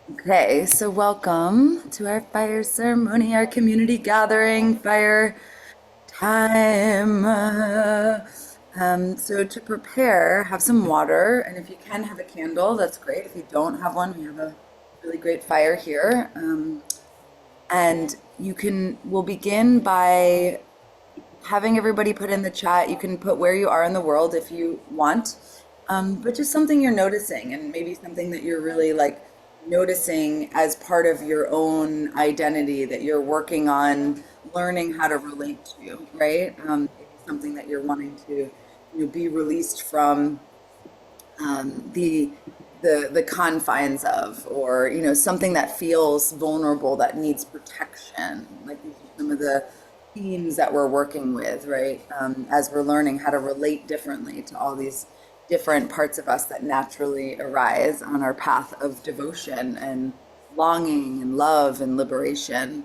Okay, so welcome to our fire ceremony, our community gathering, fire time. So to prepare, have some water, and if you can have a candle, that's great. If you don't have one, we have a really great fire here. And we'll begin by having everybody put in the chat. You can put where you are in the world if you want, but just something you're noticing, and maybe something that you're really like noticing as part of your own identity that you're working on learning how to relate to, right? Maybe something that you're wanting to, be released from the the confines of, or something that feels vulnerable that needs protection. Like these are some of the themes that we're working with, right? As we're learning how to relate differently to all these different parts of us that naturally arise on our path of devotion and longing and love and liberation.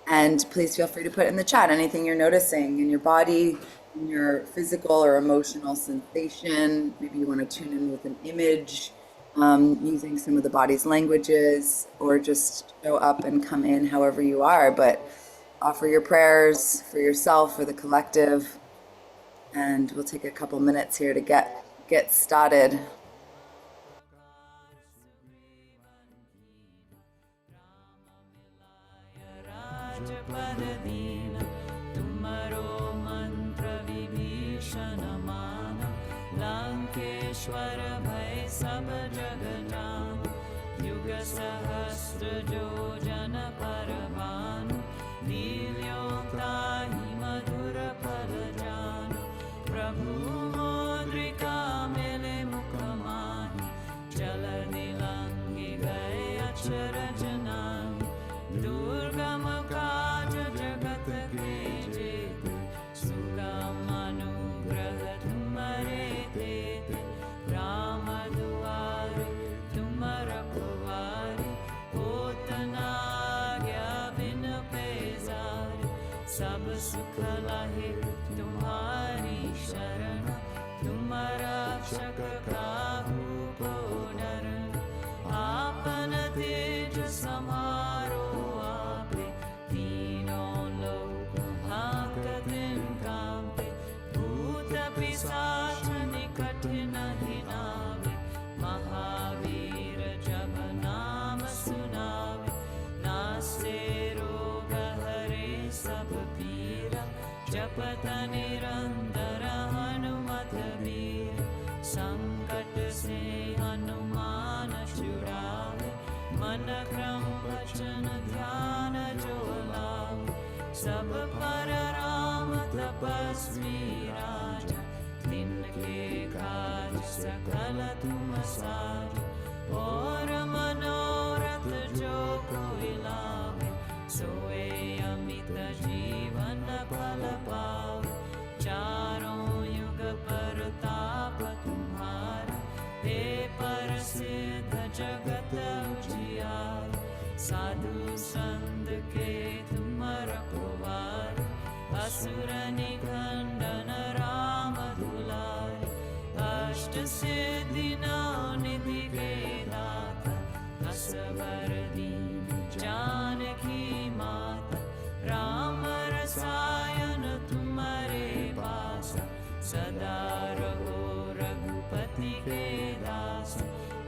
And please feel free to put in the chat anything you're noticing in your body, in your physical or emotional sensation. Maybe you want to tune in with an image, using some of the body's languages, or just show up and come in however you are. But offer your prayers for yourself, for the collective. And we'll take a couple minutes here to get started. Lankeshwar भय सब जग जान युग सहस्त्र जो जन पर भानु लील्योताहि मधुर फल जान प्रभु मुद्रिका मेले मुख माहि चल निलंगी गए अचरज नाहि दुर्गम काज जगत के जेते सुगम अनुग्रह तुम्हारे तेते राम दुआरे तुम रखवारे होत न आज्ञा बिन पैसारे सब सुख लहे तुम्हारी शरण तुम रक्षक काहू को डरन आपन तेज समारो आपे तीनों लोक हाकत कांपे भूत पिशाच निकट नहीं नावे महावीर जब नाम सुनावे नासे रोग हरे सब पीरा जपत निरंतर हनुमत वीर संकट से हनुमान छुड़ावे मन क्रम वचन ध्यान जो लावे सब पर राम तपस्वी राजा तिनके काज सकल तुम साज और मनोरथ जो कोई लावे सोए अमित जीवन फल पावे चारों युग परताप तुम्हारा हे प्रसिद्ध जगत उजियार साधु संत के तुम रखवारे असुर निकंदन राम दुलारे अष्ट सिद्धि नौ निधि के दाता असवर दीन जानकी माता राम रसायन तुम्हारे पासा सदा रहो रघुपति के दास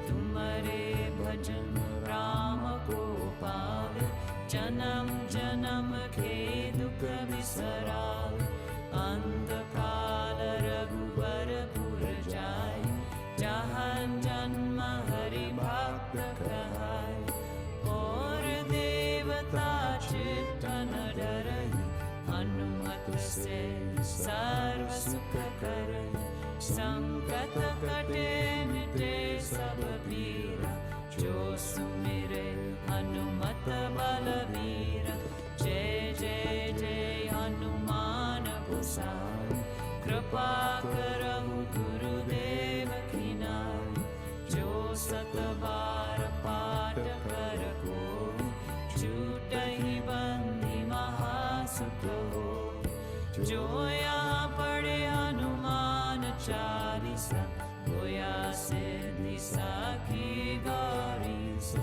तुम्हारे भजन राम को पावे जन्म जन्म के दुख बिसरावे अंधकाल रघुबर पुर जाए जहाँ जन्म हरि भक्त कहाए और देवता चित्तन डरहि हनुमत से सर्व सुख करहि संकट कटे मिटे सब पीरा जो सुमिरे हनुमत बलवीर जय जय जय हनुमान गोसाई कृपा करहु गुरुदेव की नाई जो सत बार पाठ कर कोई छूटहि बंदी महासुख हो जो यहाँ पढ़े हनुमान चालीसा होया से दिशा की गौरी से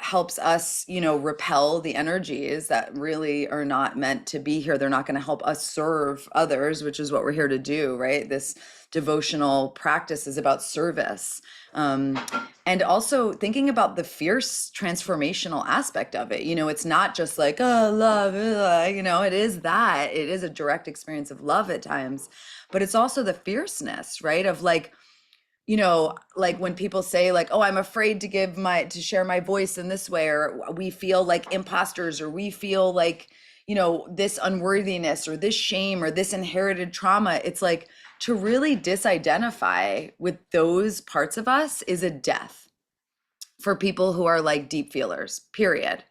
helps us, repel the energies that really are not meant to be here. They're not going to help us serve others, which is what we're here to do, right? This devotional practice is about service. Um, and also thinking about the fierce transformational aspect of it. It's not just like, oh, love, it is that. It is a direct experience of love at times, but it's also the fierceness, right? Of like, like when people say like, oh, I'm afraid to share my voice in this way, or we feel like imposters, or we feel like, this unworthiness or this shame or this inherited trauma. It's like to really disidentify with those parts of us is a death for people who are like deep feelers, period.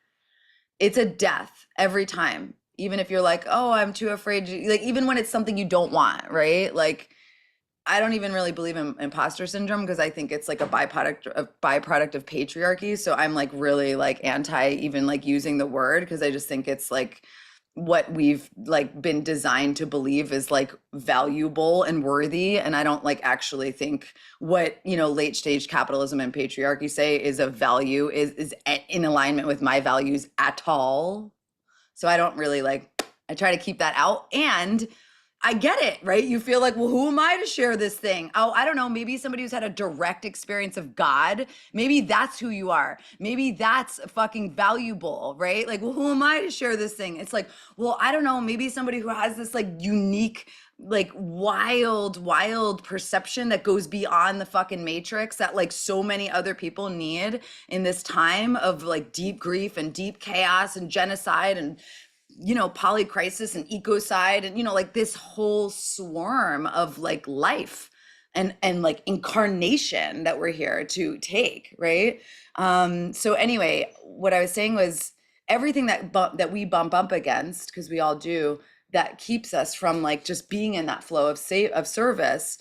It's a death every time. Even if you're like, oh, I'm too afraid to, like, even when it's something you don't want, right? Like, I don't even really believe in imposter syndrome because I think it's like a byproduct of patriarchy. So I'm like really like anti even like using the word because I just think it's like what we've like been designed to believe is like valuable and worthy. And I don't like actually think what, late stage capitalism and patriarchy say is a value is in alignment with my values at all. So I don't really like, I try to keep that out. And I get it, right? You feel like, well, who am I to share this thing? Oh, I don't know. Maybe somebody who's had a direct experience of God. Maybe that's who you are. Maybe that's fucking valuable, right? Like, well, who am I to share this thing? It's like, well, I don't know. Maybe somebody who has this like unique, like wild perception that goes beyond the fucking matrix that like so many other people need in this time of like deep grief and deep chaos and genocide and polycrisis and ecocide and like this whole swarm of like life and like incarnation that we're here to take, right? So anyway, what I was saying was everything that we bump up against, because we all do, that keeps us from like just being in that flow of service.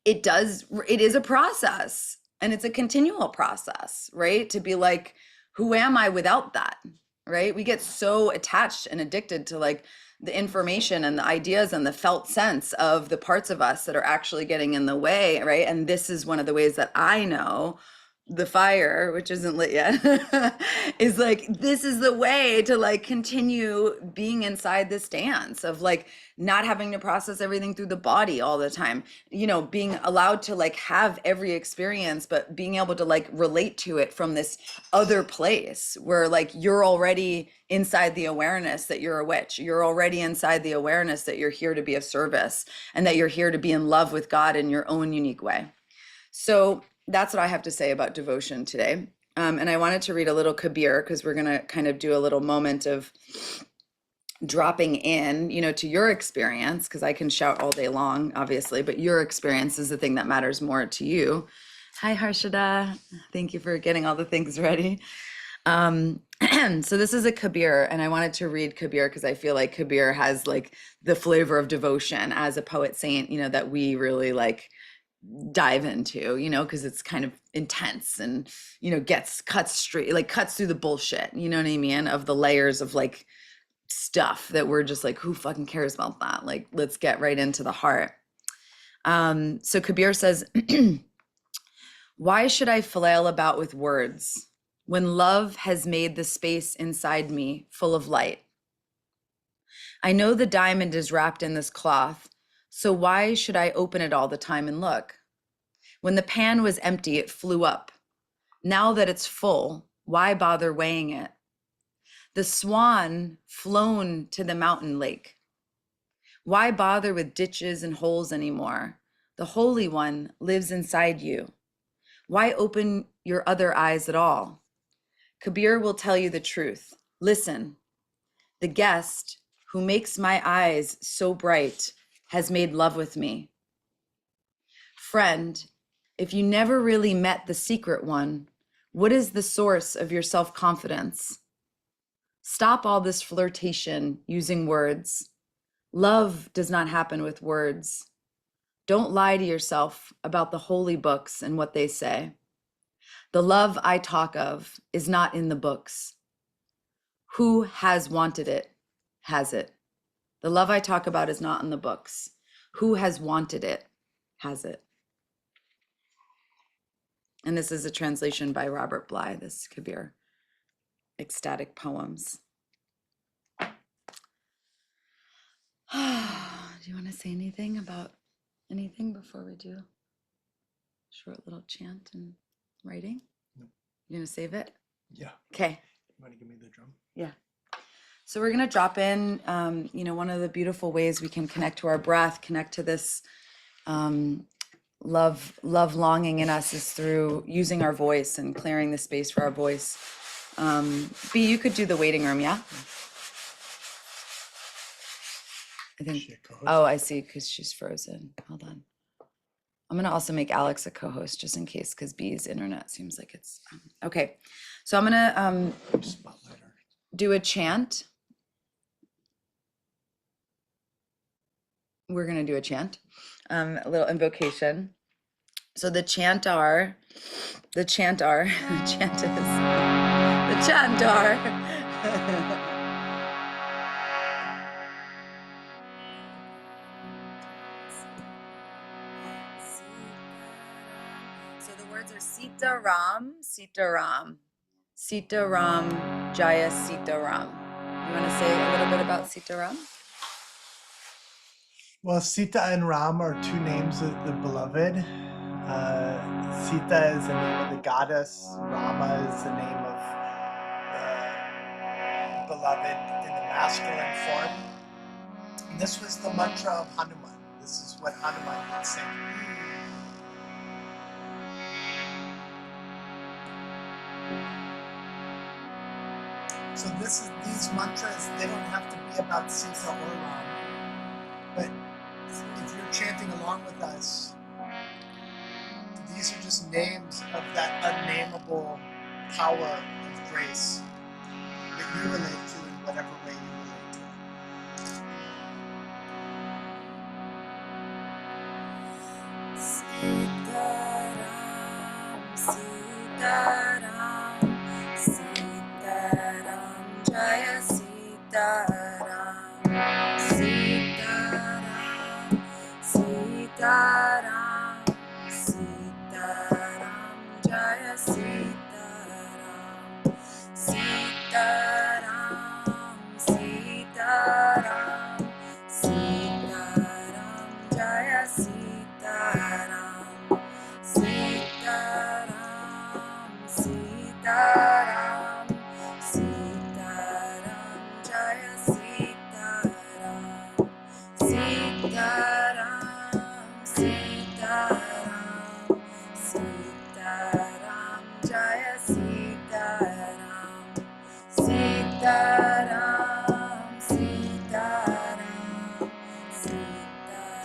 It is a process, and it's a continual process, right? To be like, who am I without that? Right? We get so attached and addicted to like the information and the ideas and the felt sense of the parts of us that are actually getting in the way, right? And this is one of the ways that I know the fire, which isn't lit yet, is like, this is the way to like continue being inside this dance of like not having to process everything through the body all the time, being allowed to like have every experience, but being able to like relate to it from this other place where like you're already inside the awareness that you're a witch. You're already inside the awareness that you're here to be of service and that you're here to be in love with God in your own unique way. So that's what I have to say about devotion today. And I wanted to read a little Kabir because we're going to kind of do a little moment of dropping in, to your experience, because I can shout all day long, obviously, but your experience is the thing that matters more to you. Hi, Harshada. Thank you for getting all the things ready. So this is a Kabir, and I wanted to read Kabir because I feel like Kabir has like the flavor of devotion as a poet saint, that we really like dive into, because it's kind of intense and, cuts through the bullshit, you know what I mean? Of the layers of like stuff that we're just like, who fucking cares about that? Like, let's get right into the heart. So Kabir says, why should I flail about with words when love has made the space inside me full of light? I know the diamond is wrapped in this cloth, so why should I open it all the time and look? When the pan was empty, it flew up. Now that it's full, why bother weighing it? The swan flown to the mountain lake. Why bother with ditches and holes anymore? The Holy One lives inside you. Why open your other eyes at all? Kabir will tell you the truth. Listen, the guest who makes my eyes so bright has made love with me. Friend, if you never really met the secret one, what is the source of your self-confidence? Stop all this flirtation using words. Love does not happen with words. Don't lie to yourself about the holy books and what they say. The love I talk of is not in the books. Who has wanted it, has it. The love I talk about is not in the books. Who has wanted it, has it. And this is a translation by Robert Bly, this Kabir ecstatic poems. Do you want to say anything about anything before we do a short little chant and writing? No. You gonna save it? Yeah. Okay. You want to give me the drum? Yeah. So we're gonna drop in, one of the beautiful ways we can connect to our breath, connect to this love longing in us is through using our voice and clearing the space for our voice. B, you could do the waiting room, yeah? I think. Oh, I see, because she's frozen. Hold on. I'm gonna also make Alex a co-host just in case, because B's internet seems like it's okay. So I'm gonna do a chant. We're gonna do a chant, a little invocation. So the chantar, the chantar, the chantas, the chantar. So the words are Sita Ram, Sita Ram, Sita Ram, Jaya Sita Ram. You want to say a little bit about Sita Ram? Well, Sita and Ram are two names of the beloved. Sita is the name of the goddess. Rama is the name of the beloved in the masculine form. And this was the mantra of Hanuman. This is what Hanuman would sing. So these mantras, they don't have to be about Sita or Ram. But if you're chanting along with us, these are just names of that unnameable power of grace that you relate to in whatever way you relate to it. Sitaram, Sitaram, Sitaram, Jaya Sitaram, Sitaram, Sitaram, Sitaram, Jaya Sitaram, Sitaram, Sitaram, Sitaram, Jaya Sitaram, Sitaram, Sitaram, Sitaram, Jaya Sitaram, Sitaram, Sitaram, Sitaram, Jaya Sitaram, Sitaram, Sitaram, Sitaram,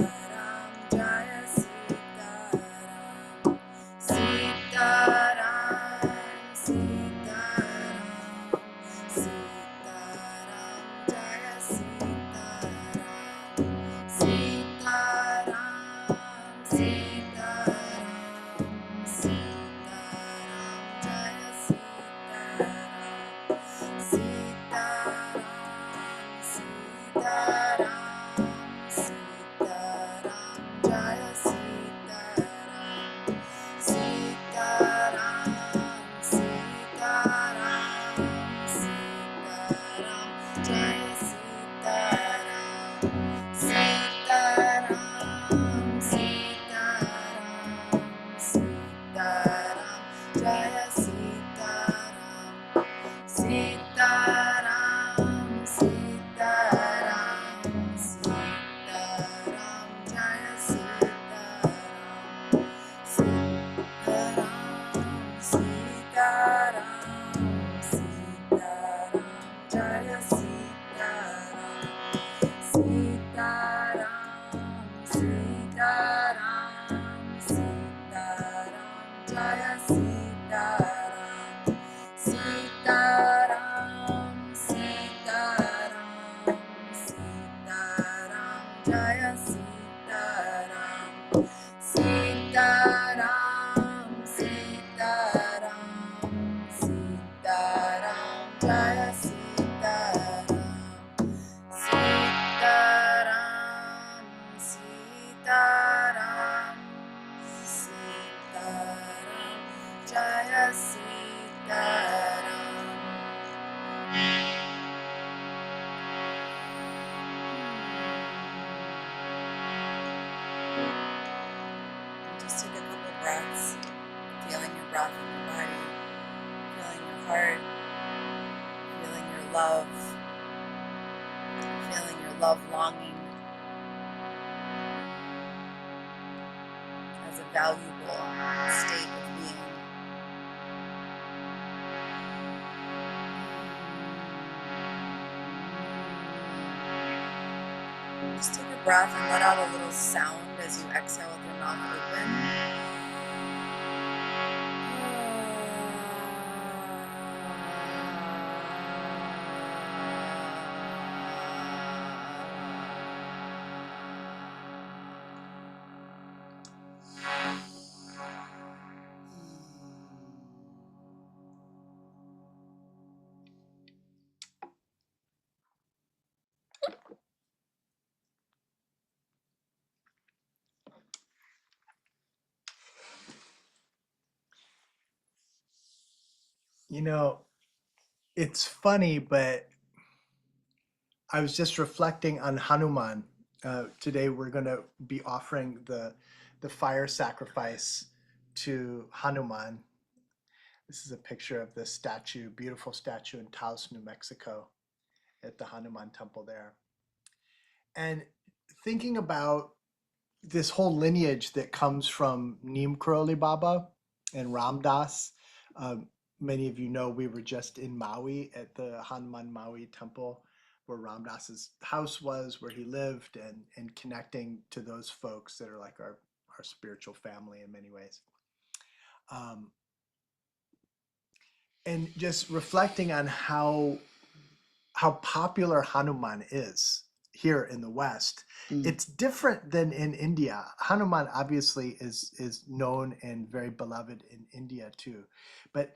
Jaya Sitaram, Sitaram, Sitaram, Sitaram, Jaya Sitaram, Sitaram, Sitaram, Sitaram, Jaya Sitaram, Sitaram, Sitaram, Sitaram, Jaya Sitaram, Sitaram, Sitaram, Sitaram, Jaya Sitaram, Sitaram, Sitaram, Sitaram, Jaya Sitaram, Sitaram, Sitaram, Sitaram, Jaya Sitaram, Sitaram, Sitaram, Sitaram, Jaya Sitaram, Sitaram, Sitaram, Sitaram, Jaya Sitaram, Sitaram, Sitaram, Sitaram, Jaya Sitaram, Sitaram, Sitaram, Sitaram, Jaya Sitaram, Sitaram, Sitaram, Sitaram, Jaya Sitaram. Just take a couple breaths, feeling your breath in your body, feeling your heart, feeling your love longing as a valuable state of being. Just take a breath and let out a little sound as you exhale with your mouth open. You know, it's funny, but I was just reflecting on Hanuman. Today we're going to be offering the fire sacrifice to Hanuman. This is a picture of the statue, beautiful statue in Taos, New Mexico, at the Hanuman temple there. And thinking about this whole lineage that comes from Neem Karoli Baba and Ram Dass. Many of you know we were just in Maui at the Hanuman Maui temple where Ram Dass's house was, where he lived, and connecting to those folks that are like our spiritual family in many ways. And just reflecting on how popular Hanuman is here in the West. It's different than in India. Hanuman obviously is known and very beloved in India too, but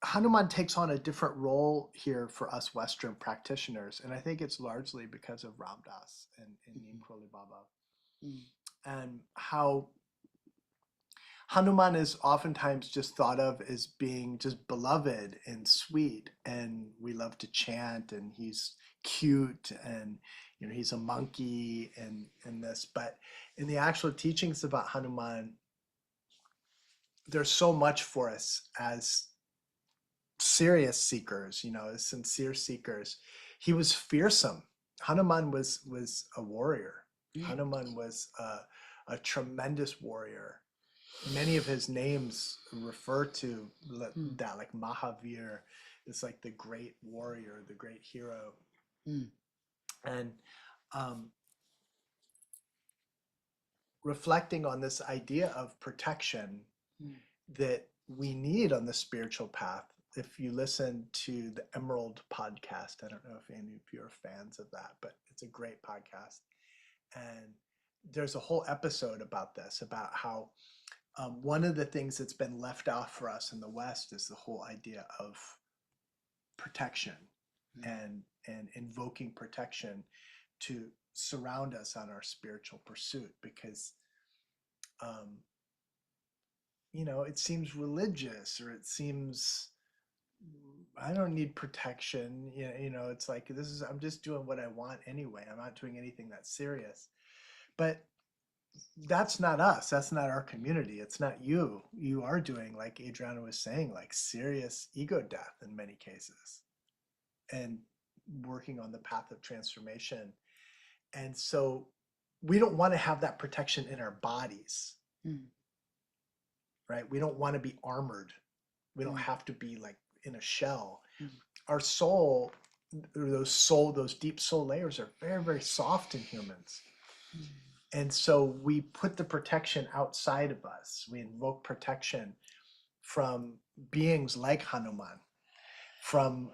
Hanuman takes on a different role here for us Western practitioners, and I think it's largely because of Ram Dass and Neem Karoli Baba, and how Hanuman is oftentimes just thought of as being just beloved and sweet, and we love to chant, and he's cute, and he's a monkey and this. But in the actual teachings about Hanuman, there's so much for us as serious seekers, as sincere seekers. He was fearsome. Hanuman was a warrior. Hanuman was a tremendous warrior. Many of his names refer to that, like Mahavir is like the great warrior, the great hero. And reflecting on this idea of protection that we need on the spiritual path. If you listen to the Emerald podcast, I don't know if any of you are fans of that, but it's a great podcast. And there's a whole episode about this, about how one of the things that's been left off for us in the West is the whole idea of protection and invoking protection to surround us on our spiritual pursuit, because it seems religious, or it seems I don't need protection. It's like I'm just doing what I want anyway. I'm not doing anything that's serious. But that's not us. That's not our community. It's not you. You are doing, like Adriana was saying, like serious ego death in many cases, and working on the path of transformation. And so we don't want to have that protection in our bodies, right? We don't want to be armored. We don't have to be like in a shell. Our soul, those deep soul layers are very, very soft in humans. And so we put the protection outside of us. We invoke protection from beings like Hanuman, from,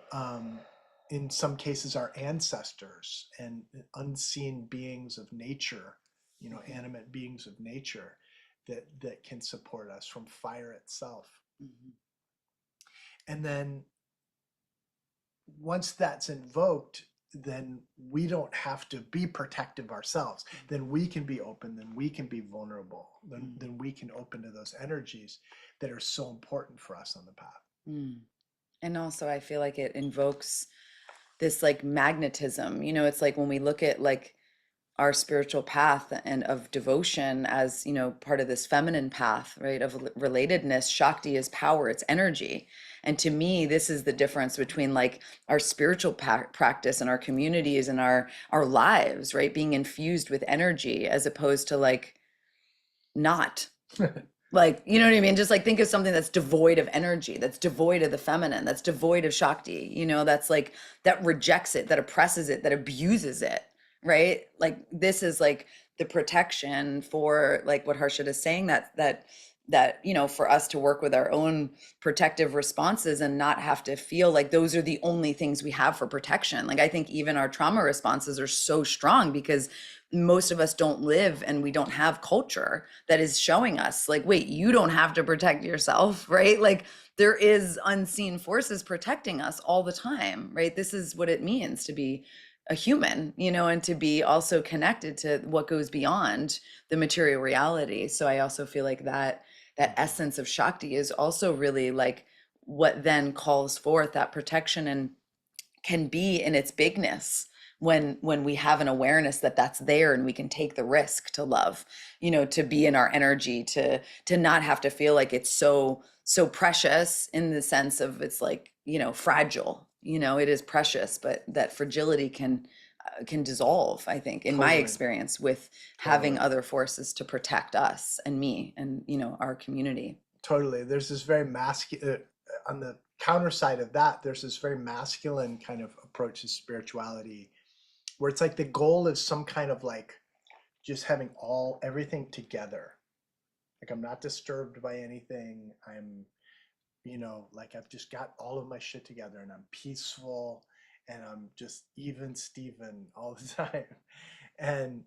in some cases, our ancestors and unseen beings of nature, animate beings of nature that can support us, from fire itself. And then once that's invoked, then we don't have to be protective ourselves. Then we can be open, then we can be vulnerable, then we can open to those energies that are so important for us on the path. And also I feel like it invokes this like magnetism, you know, it's like when we look at like our spiritual path and of devotion as, you know, part of this feminine path, right, of relatedness, Shakti is power, it's energy. And to me, this is the difference between like our spiritual practice and our communities and our lives, right, being infused with energy as opposed to like not. Like, you know what I mean? Just like think of something that's devoid of energy, that's devoid of the feminine, that's devoid of Shakti, you know, that's like, that rejects it, that oppresses it, that abuses it, right? Like this is like the protection for like what Harshit is saying, that, you know, for us to work with our own protective responses and not have to feel like those are the only things we have for protection. Like I think even our trauma responses are so strong because most of us don't live and we don't have culture that is showing us like, wait, you don't have to protect yourself, right? Like there is unseen forces protecting us all the time, right? This is what it means to be a human, you know, and to be also connected to what goes beyond the material reality. So I also feel like that essence of Shakti is also really like what then calls forth that protection and can be in its bigness when we have an awareness that that's there and we can take the risk to love, you know, to be in our energy, to not have to feel like it's so precious in the sense of it's like, you know, fragile, you know, it is precious, but that fragility can dissolve, I think, in my Totally. experience with having other forces to protect us and me and, you know, our community. Totally. There's this very masculine, on the counter side of that, there's this very masculine kind of approach to spirituality where it's like the goal is some kind of like just having everything together. Like I'm not disturbed by anything. I'm, you know, like I've just got all of my shit together and I'm peaceful and I'm just even Steven all the time. And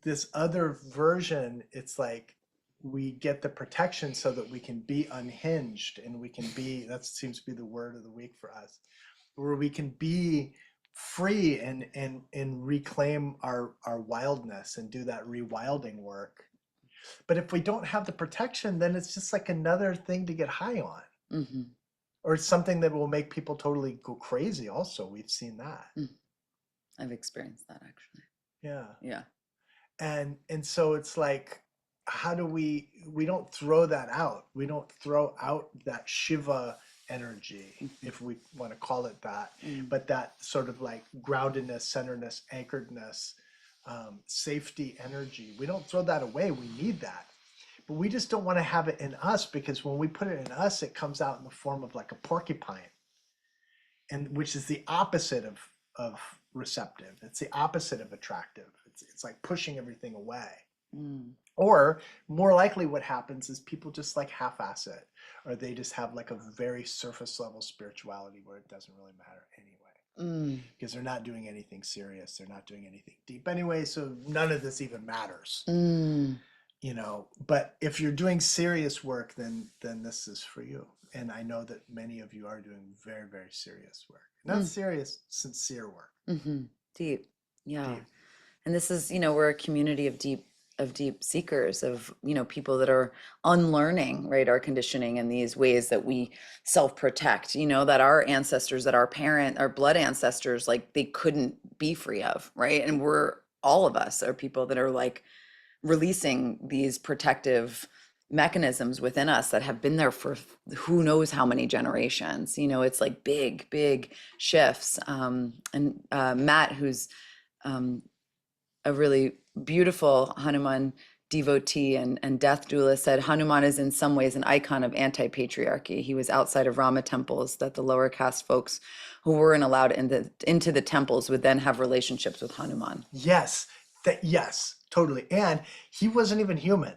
this other version, it's like we get the protection so that we can be unhinged and we can be, that seems to be the word of the week for us, where we can be free and reclaim our wildness and do that rewilding work. But if we don't have the protection, then it's just like another thing to get high on. Mm-hmm. Or it's something that will make people totally go crazy also. We've seen that. I've experienced that actually. Yeah. And so it's like, how do we don't throw that out. We don't throw out that Shiva energy, if we want to call it that, but that sort of like groundedness, centeredness, anchoredness, safety energy. We don't throw that away. We need that. But we just don't want to have it in us because when we put it in us, it comes out in the form of like a porcupine, and which is the opposite of receptive. It's the opposite of attractive. It's like pushing everything away. Or more likely what happens is people just like half-ass it, or they just have like a very surface level spirituality where it doesn't really matter anyway. Because they're not doing anything serious. They're not doing anything deep anyway. So none of this even matters. You know, but if you're doing serious work, then this is for you. And I know that many of you are doing very, very serious work. Not serious, sincere work. Deep. Yeah. Deep. And this is, you know, we're a community of deep seekers, of, you know, people that are unlearning, right, our conditioning and these ways that we self-protect, you know, that our ancestors, that our blood ancestors, like they couldn't be free of, right? And all of us are people that are like releasing these protective mechanisms within us that have been there for who knows how many generations. You know, it's like big shifts. And Matt, who's a really beautiful Hanuman devotee and death doula, said Hanuman is in some ways an icon of anti-patriarchy. He was outside of Rama temples that the lower caste folks who weren't allowed into the temples would then have relationships with Hanuman. Yes, totally. And he wasn't even human.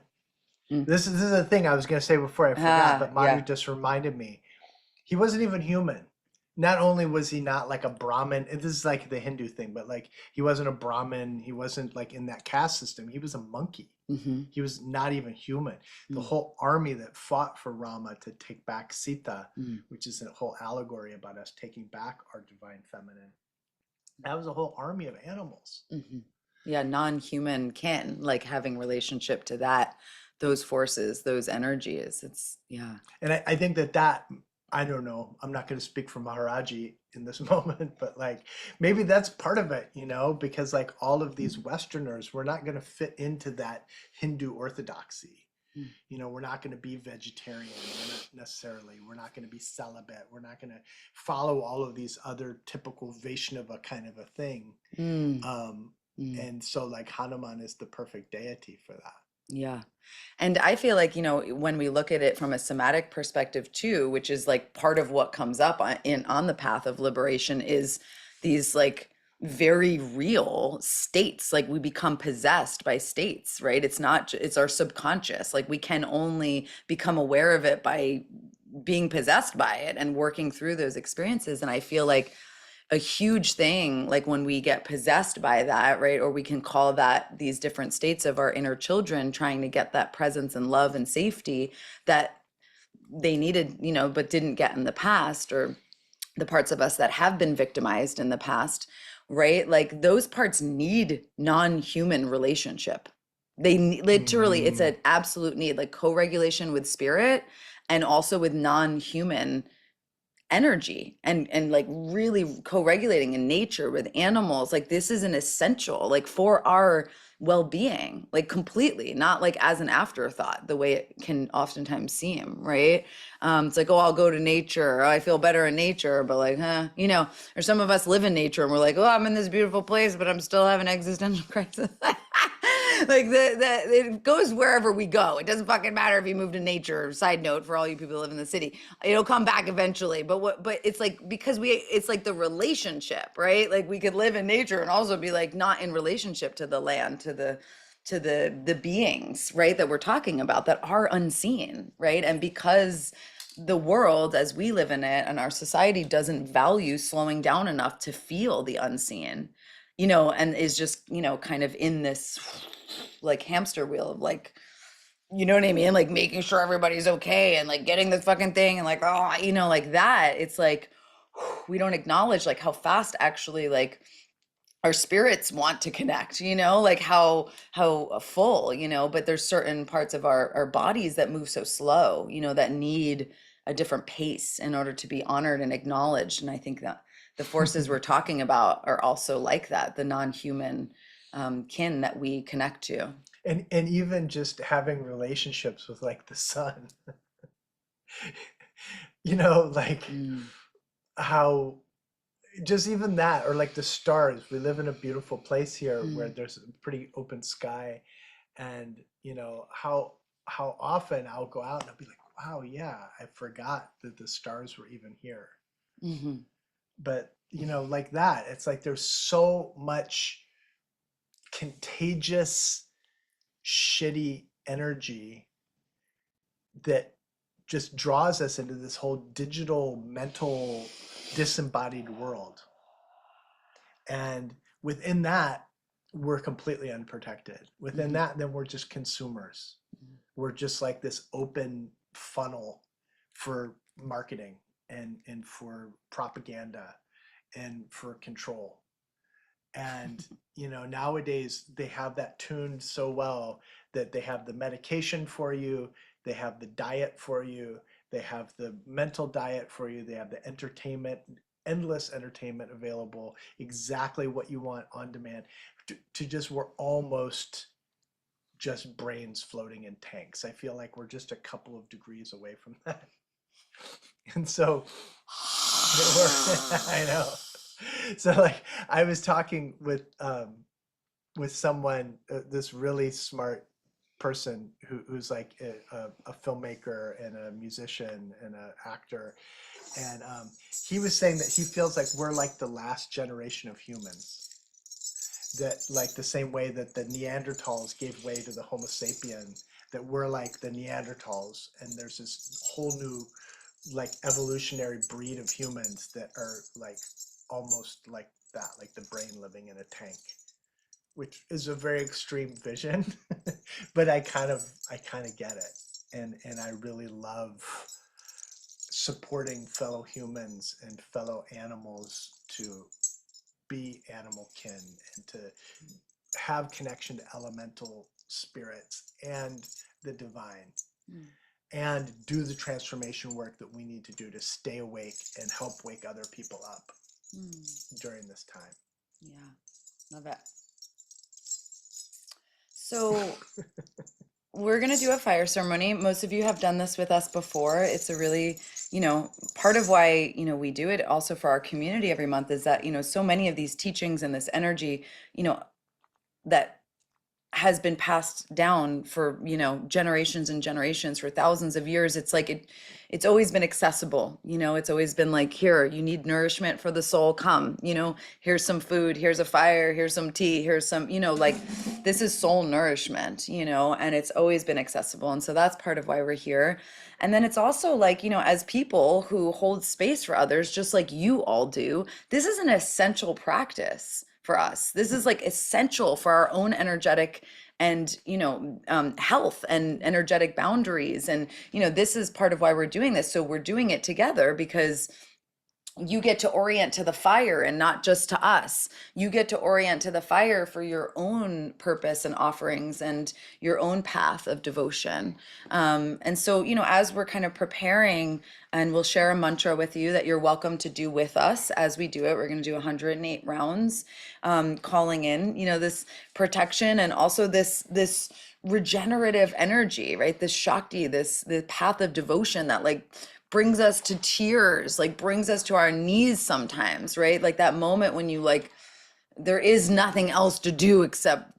This is the thing I was going to say before I forgot, but Madhu just reminded me. He wasn't even human. Not only was he not like a Brahmin, this is like the Hindu thing, but like he wasn't a Brahmin. He wasn't like in that caste system. He was a monkey. He was not even human. The whole army that fought for Rama to take back Sita, which is a whole allegory about us taking back our divine feminine, That was a whole army of animals. Yeah, non-human kin, like having relationship to that, those forces, those energies. It's yeah. And I think that I don't know, I'm not going to speak for Maharaji in this moment, but like maybe that's part of it, you know, because like all of these Westerners, we're not going to fit into that Hindu orthodoxy. You know, we're not going to be vegetarian. We're not necessarily. We're not going to be celibate. We're not going to follow all of these other typical Vaishnava kind of a thing. And so like Hanuman is the perfect deity for that. Yeah. And I feel like, you know, when we look at it from a somatic perspective too, which is like part of what comes up on the path of liberation is these like very real states. Like we become possessed by states, right? It's not, it's our subconscious. Like we can only become aware of it by being possessed by it and working through those experiences. And I feel like a huge thing, like when we get possessed by that, right? Or we can call that these different states of our inner children trying to get that presence and love and safety that they needed, you know, but didn't get in the past, or the parts of us that have been victimized in the past, right? Like those parts need non-human relationship. Literally, it's an absolute need, like co-regulation with spirit and also with non-human energy and like really co-regulating in nature with animals. Like this is an essential, like for our well-being, like completely, not like as an afterthought the way it can oftentimes seem, right? It's like, oh, I'll go to nature, oh, I feel better in nature, but like, you know, or some of us live in nature and we're like, oh, I'm in this beautiful place but I'm still having existential crisis. Like it goes wherever we go. It doesn't fucking matter if you move to nature. Side note for all you people who live in the city, it'll come back eventually. But it's like, because it's like the relationship, right? Like we could live in nature and also be like not in relationship to the land, to the beings, right, that we're talking about that are unseen, right? And because the world as we live in it and our society doesn't value slowing down enough to feel the unseen, you know, and is just, you know, kind of in this like hamster wheel of like, you know what I mean? Like making sure everybody's okay and like getting this fucking thing and like, oh, you know, like that. It's like, we don't acknowledge like how fast actually like our spirits want to connect, you know, like how full, you know, but there's certain parts of our bodies that move so slow, you know, that need a different pace in order to be honored and acknowledged. And I think that the forces we're talking about are also like that, the non-human kin that we connect to. And even just having relationships with like the sun, you know, like how just even that, or like the stars. We live in a beautiful place here where there's a pretty open sky, and you know how often I'll go out and I'll be like, wow, yeah, I forgot that the stars were even here. But you know, like that, it's like there's so much contagious shitty energy that just draws us into this whole digital mental disembodied world, and within that we're completely unprotected. Within that, then we're just consumers. We're just like this open funnel for marketing and for propaganda and for control. And you know, nowadays they have that tuned so well that they have the medication for you, they have the diet for you, they have the mental diet for you, they have the entertainment, endless entertainment available, exactly what you want on demand. To just, we're almost just brains floating in tanks. I feel like we're just a couple of degrees away from that. And so I know. So like I was talking with someone, this really smart person who's like a filmmaker and a musician and an actor, and he was saying that he feels like we're like the last generation of humans. That like the same way that the Neanderthals gave way to the Homo sapien, that we're like the Neanderthals, and there's this whole new like evolutionary breed of humans that are like almost like that, like the brain living in a tank, which is a very extreme vision, but I kind of get it, and I really love supporting fellow humans and fellow animals to be animal kin and to have connection to elemental spirits and the divine and do the transformation work that we need to do to stay awake and help wake other people up during this time. Yeah, love it. So we're going to do a fire ceremony. Most of you have done this with us before. It's a really, part of why, we do it also for our community every month is that, so many of these teachings and this energy, that has been passed down for, generations and generations, for thousands of years. It's like it's always been accessible. It's always been like, here, you need nourishment for the soul, come, here's some food, here's a fire, here's some tea, here's some, like this is soul nourishment, and it's always been accessible. And so that's part of why we're here. And then it's also like, as people who hold space for others, just like you all do, this is an essential practice for us. This is like essential for our own energetic and health and energetic boundaries. And this is part of why we're doing this. So we're doing it together because you get to orient to the fire and not just to us. You get to orient to the fire for your own purpose and offerings and your own path of devotion. And so, as we're kind of preparing, and we'll share a mantra with you that you're welcome to do with us as we do it. We're going to do 108 rounds, calling in, this protection and also this regenerative energy, right? This Shakti, the path of devotion that like brings us to tears, like brings us to our knees sometimes, right? Like that moment when you like, there is nothing else to do except,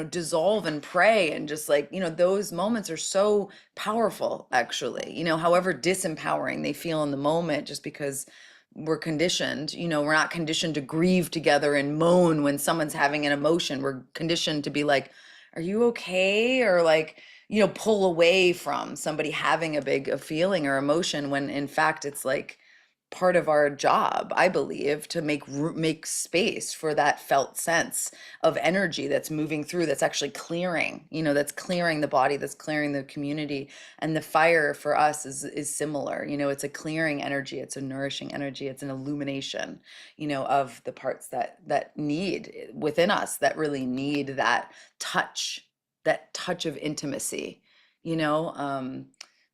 dissolve and pray. And just like, those moments are so powerful, actually, however disempowering they feel in the moment, just because we're conditioned, we're not conditioned to grieve together and moan when someone's having an emotion. We're conditioned to be like, are you okay? Or like, pull away from somebody having a feeling or emotion, when in fact it's like part of our job, I believe, to make space for that felt sense of energy that's moving through, that's actually clearing, that's clearing the body, that's clearing the community. And the fire for us is similar. It's a clearing energy, it's a nourishing energy, it's an illumination, of the parts that need within us, that really need that touch of intimacy,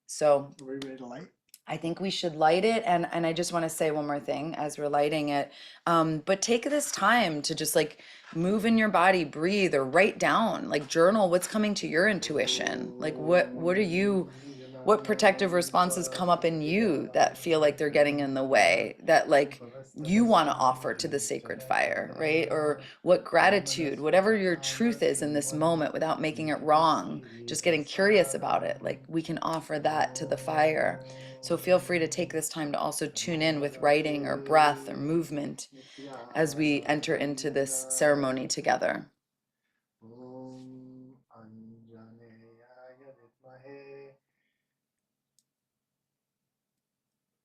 so Are we ready to light? I think we should light it. And I just want to say one more thing as we're lighting it. But take this time to just like move in your body, breathe, or write down, like journal what's coming to your intuition. Like what protective responses come up in you that feel like they're getting in the way, that like you want to offer to the sacred fire, right? Or what gratitude, whatever your truth is in this moment, without making it wrong, just getting curious about it, like we can offer that to the fire. So feel free to take this time to also tune in with writing or breath or movement as we enter into this ceremony together. Om Anjaneyaya Vidmahe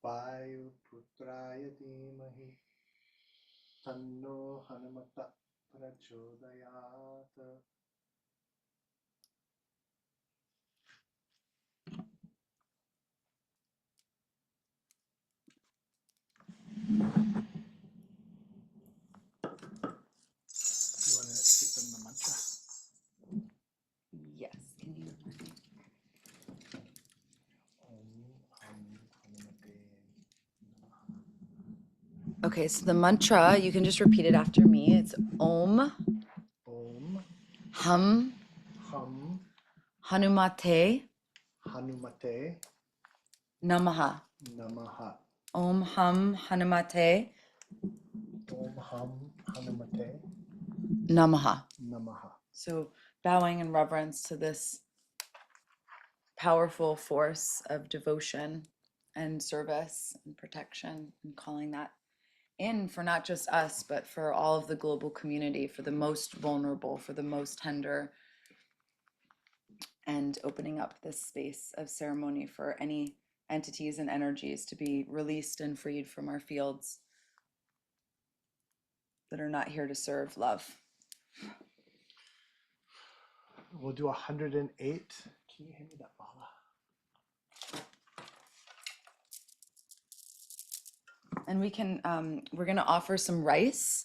Vayuputraya Dhimahi Tanno Hanumata Prachodayat. You want to give them the mantra? Yes, can you? Okay, so the mantra, you can just repeat it after me. It's Om Om Hum Hum Hanumate Hanumate Namaha. Namaha. Om Hum Hanumate Om Hum Hanumate Namaha. Namaha. So bowing in reverence to this powerful force of devotion and service and protection, and calling that in for not just us, but for all of the global community, for the most vulnerable, for the most tender, and opening up this space of ceremony for any entities and energies to be released and freed from our fields that are not here to serve love. We'll do 108. Can you hand me that mala? And we can, we're going to offer some rice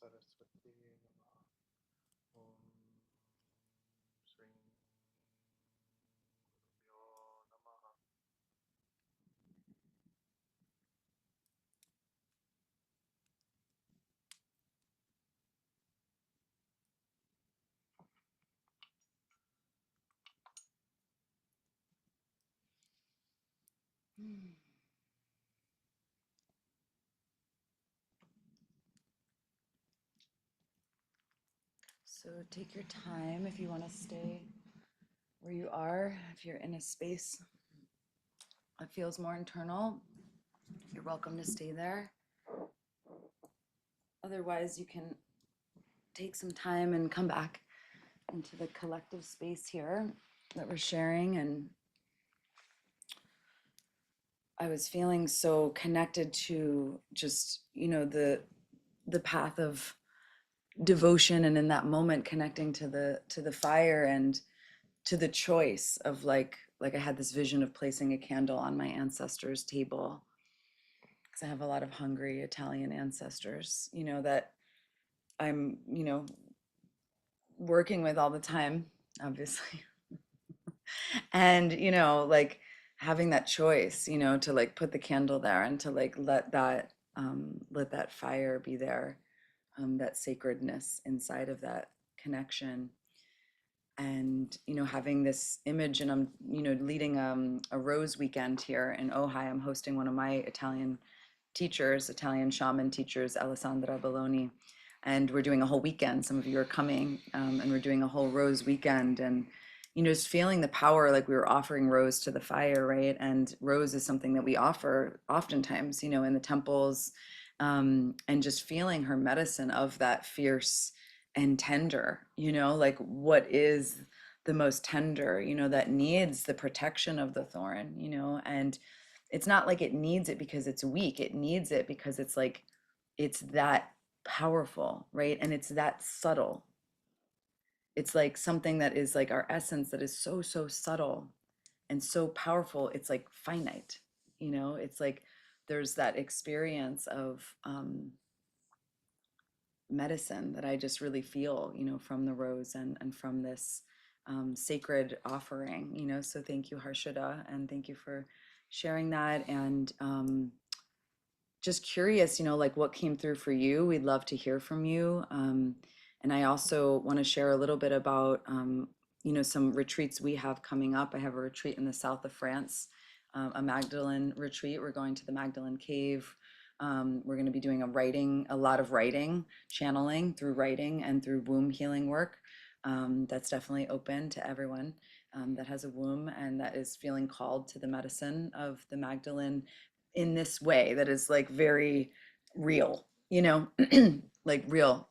Saraswati Namaha. Om Shri Gurubhyo Namaha. So take your time if you want to stay where you are. If you're in a space that feels more internal, you're welcome to stay there. Otherwise, you can take some time and come back into the collective space here that we're sharing. And I was feeling so connected to just, the path of devotion, and in that moment connecting to the fire and to the choice of like I had this vision of placing a candle on my ancestors' table, because I have a lot of hungry Italian ancestors, that I'm, working with all the time, obviously. And, like having that choice, to like put the candle there and to like let that fire be there, that sacredness inside of that connection. And, having this image, and I'm, leading a rose weekend here in Ojai. I'm hosting one of my Italian shaman teachers, Alessandra Belloni. And we're doing a whole weekend. Some of you are coming, and we're doing a whole rose weekend. And, just feeling the power, like we were offering rose to the fire, right? And rose is something that we offer oftentimes, in the temples, and just feeling her medicine of that fierce and tender, like what is the most tender, that needs the protection of the thorn, and it's not like it needs it because it's weak. It needs it because it's like, it's that powerful, right? And it's that subtle. It's like something that is like our essence that is so, so subtle and so powerful. It's like finite, it's like there's that experience of medicine that I just really feel, from the rose and from this sacred offering, So thank you, Harshita, and thank you for sharing that. And just curious, like what came through for you. We'd love to hear from you. And I also want to share a little bit about, some retreats we have coming up. I have a retreat in the south of France, a Magdalene retreat. We're going to the Magdalene Cave. We're going to be doing a lot of writing, channeling through writing and through womb healing work. That's definitely open to everyone that has a womb and that is feeling called to the medicine of the Magdalene in this way that is like very real, like real,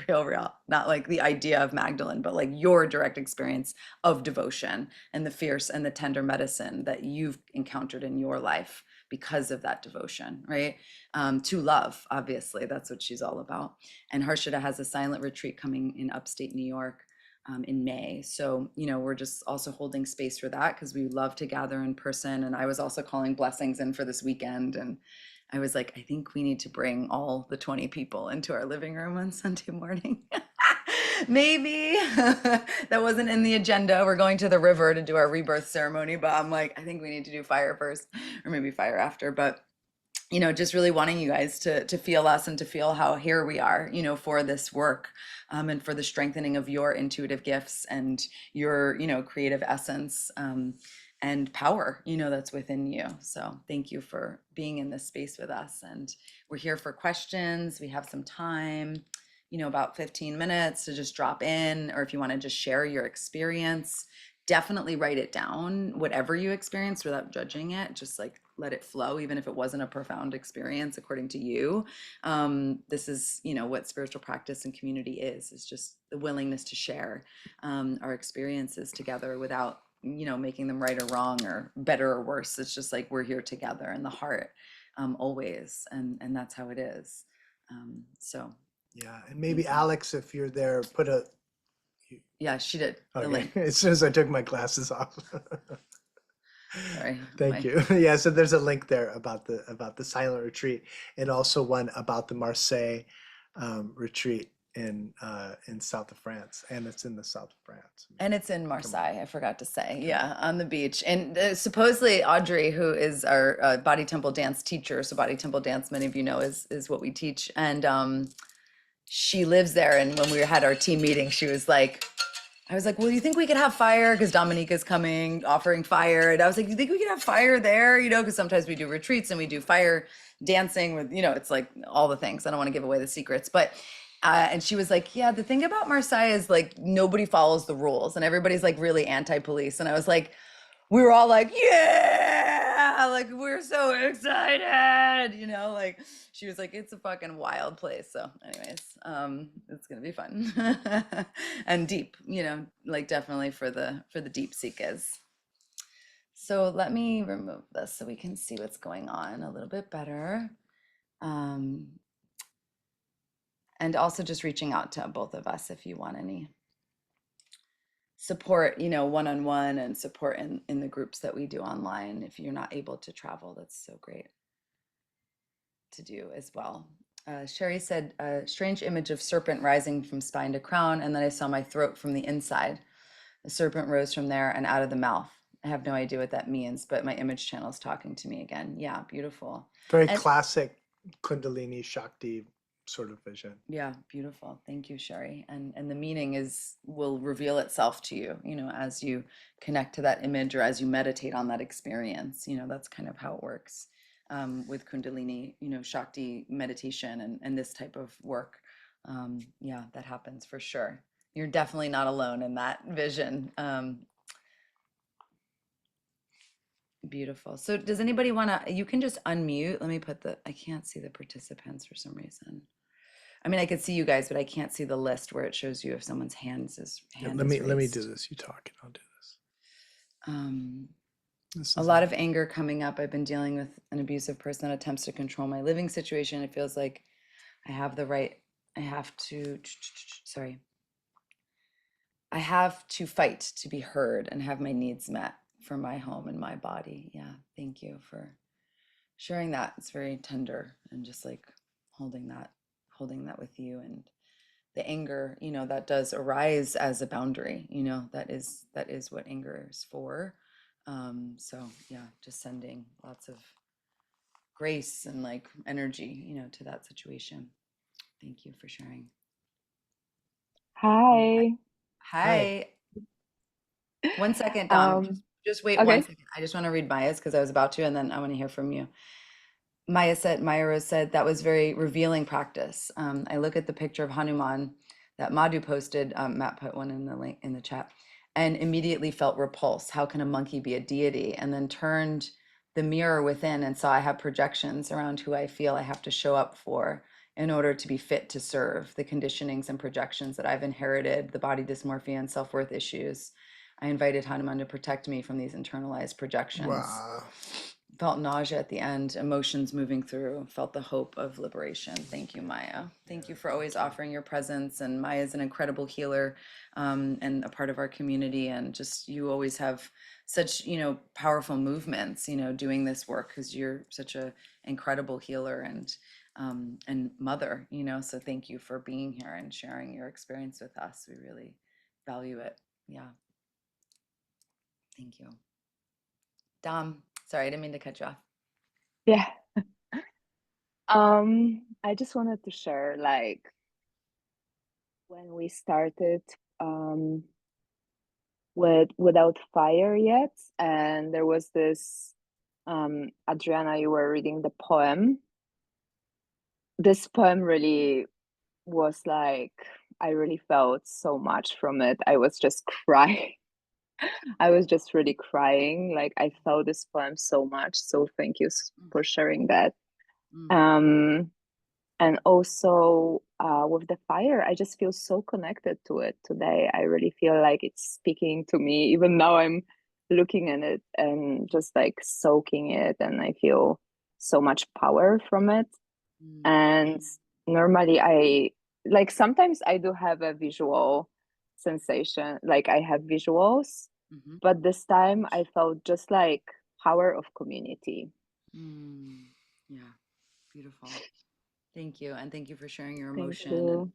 real, not like the idea of Magdalene, but like your direct experience of devotion and the fierce and the tender medicine that you've encountered in your life because of that devotion, right? To love, obviously, that's what she's all about. And Harshita has a silent retreat coming in upstate New York in May. So, we're just also holding space for that because we love to gather in person. And I was also calling blessings in for this weekend. And I was like, I think we need to bring all the 20 people into our living room on Sunday morning. Maybe that wasn't in the agenda. We're going to the river to do our rebirth ceremony, but I'm like, I think we need to do fire first, or maybe fire after. But just really wanting you guys to feel us and to feel how here we are, for this work, and for the strengthening of your intuitive gifts and your, creative essence, and power, that's within you. So thank you for being in this space with us. And we're here for questions. We have some time, about 15 minutes to just drop in, or if you want to just share your experience, definitely write it down, whatever you experienced, without judging it. Just like let it flow, even if it wasn't a profound experience according to you. This is, what spiritual practice and community is just the willingness to share our experiences together without, making them right or wrong or better or worse. It's just like we're here together in the heart, always, and that's how it is. So Yeah, and maybe Alex, if you're there, put a. yeah, she did. The Okay. link. As soon as I took my glasses off. Sorry. Thank you. Yeah, so there's a link there about the silent retreat, and also one about the Marseille retreat in south of France, and it's in the south of France. And it's in Marseille, I forgot to say. Yeah, on the beach. And supposedly Audrey, who is our body temple dance teacher, so body temple dance, many of you know, is what we teach. And she lives there. And when we had our team meeting, she was like, I was like, well, you think we could have fire? Because Dominica's coming, offering fire. And I was like, you think we could have fire there? You know, because sometimes we do retreats and we do fire dancing with, you know, it's like all the things. I don't want to give away the secrets. But, and she was like, yeah, the thing about Marseille is like nobody follows the rules and everybody's like really anti-police. And I was like, we were all like, yeah, like we're so excited, you know, like she was like, it's a fucking wild place. So anyways, it's gonna be fun and deep, you know, like definitely for the deep seekers. So let me remove this so we can see what's going on a little bit better. And also just reaching out to both of us if you want any support, you know, one-on-one and support in the groups that we do online. If you're not able to travel, that's so great to do as well. Sherry said, a strange image of serpent rising from spine to crown, and then I saw my throat from the inside. The serpent rose from there and out of the mouth. I have no idea what that means, but my image channel is talking to me again. Yeah, beautiful. Very And classic Kundalini Shakti sort of vision. yeah, beautiful. Thank you, Sherry. And the meaning will reveal itself to you, you know, as you connect to that image or as you meditate on that experience. You know, that's kind of how it works with Kundalini, you know, Shakti meditation and this type of work. Yeah, that happens for sure. You're definitely not alone in that vision. Beautiful. So does anybody want to, you can just unmute. Let me put I can't see the participants for some reason. I mean, I could see you guys, but I can't see the list where it shows you if someone's hand is Let me do this. You talk and I'll do this. A lot of anger coming up. I've been dealing with an abusive person that attempts to control my living situation. It feels like I have to fight to be heard and have my needs met for my home and my body. Yeah, thank you for sharing that. It's very tender and just like holding that with you. And the anger, you know, that does arise as a boundary, you know, that is what anger is for. So yeah, just sending lots of grace and like energy, you know, to that situation. Thank you for sharing. Hi. Hi. 1 second, Dom. Just wait okay. 1 second. I just want to read Maya's because I was about to, and then I want to hear from you. Maya Rose said that was very revealing practice. I look at the picture of Hanuman that Madhu posted. Matt put one in the link in the chat, and immediately felt repulse. How can a monkey be a deity? And then turned the mirror within and saw I have projections around who I feel I have to show up for in order to be fit to serve, the conditionings and projections that I've inherited, the body dysmorphia and self-worth issues. I invited Hanuman to protect me from these internalized projections. Wow. Felt nausea at the end, emotions moving through, felt the hope of liberation. Thank you, Maya. Thank you for always offering your presence. And Maya is an incredible healer and a part of our community. And just, you always have such, you know, powerful movements, you know, doing this work because you're such an incredible healer and mother, you know, so thank you for being here and sharing your experience with us. We really value it. Yeah. Thank you. Dom. Sorry, I didn't mean to cut you off. Yeah. I just wanted to share, like, when we started without fire yet, and there was this Adriana, you were reading the poem. This poem really was like, I really felt so much from it. I was just crying. I was just really crying. Like, I felt this poem so much. So thank you for sharing that. And also with the fire, I just feel so connected to it today. I really feel like it's speaking to me. Even now I'm looking at it and just like soaking it, and I feel so much power from it. And normally sometimes I do have a visual sensation, like I have visuals, but this time I felt just like power of community. Yeah, beautiful. Thank you. And thank you for sharing your Thank emotion. And you.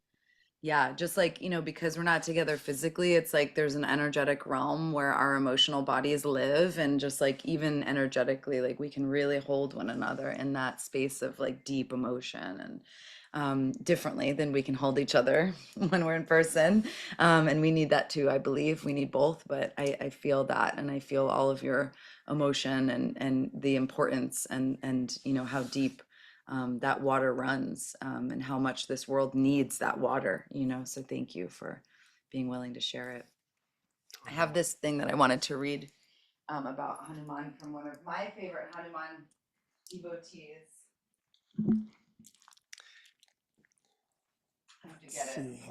yeah, just like, because we're not together physically, it's like there's an energetic realm where our emotional bodies live. And just like even energetically, like we can really hold one another in that space of like deep emotion and differently than we can hold each other when we're in person. And we need that too, I believe. We need both, but I feel that and I feel all of your emotion and the importance and how deep that water runs and how much this world needs that water, so thank you for being willing to share it. I have this thing that I wanted to read about Hanuman from one of my favorite Hanuman devotees. I have to get it. See.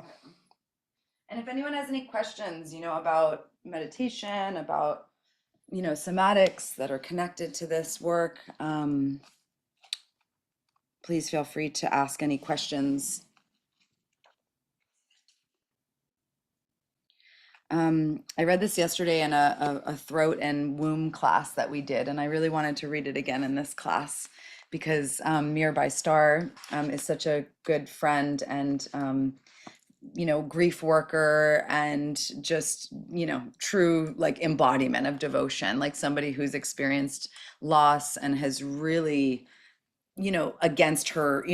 And if anyone has any questions, about meditation, about, somatics that are connected to this work, please feel free to ask any questions. I read this yesterday in a throat and womb class that we did, and I really wanted to read it again in this class because Mirabai Star is such a good friend and grief worker and just true like embodiment of devotion, like somebody who's experienced loss and has really against her,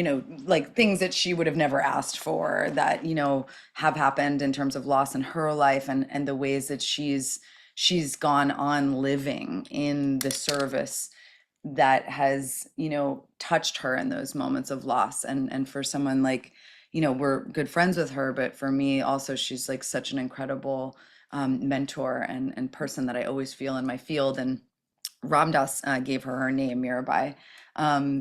like things that she would have never asked for that, have happened in terms of loss in her life and the ways that she's gone on living in the service that has, touched her in those moments of loss. And for someone like, we're good friends with her, but for me also, she's like such an incredible mentor and person that I always feel in my field. And Ram Dass gave her name, Mirabai.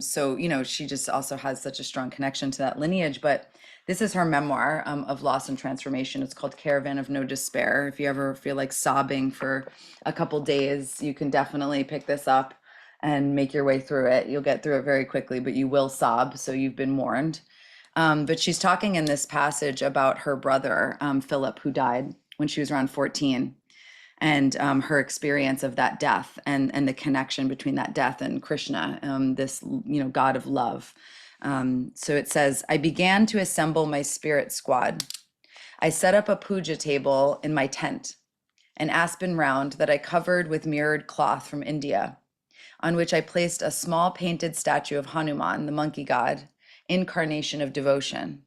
So, she just also has such a strong connection to that lineage. But this is her memoir of loss and transformation. It's called Caravan of No Despair. If you ever feel like sobbing for a couple days, you can definitely pick this up and make your way through it. You'll get through it very quickly, but you will sob. So you've been warned. But she's talking in this passage about her brother, Philip, who died when she was around 14 and her experience of that death and the connection between that death and Krishna, this God of love. So it says, I began to assemble my spirit squad. I set up a puja table in my tent, an aspen round that I covered with mirrored cloth from India, on which I placed a small painted statue of Hanuman, the monkey god, incarnation of devotion,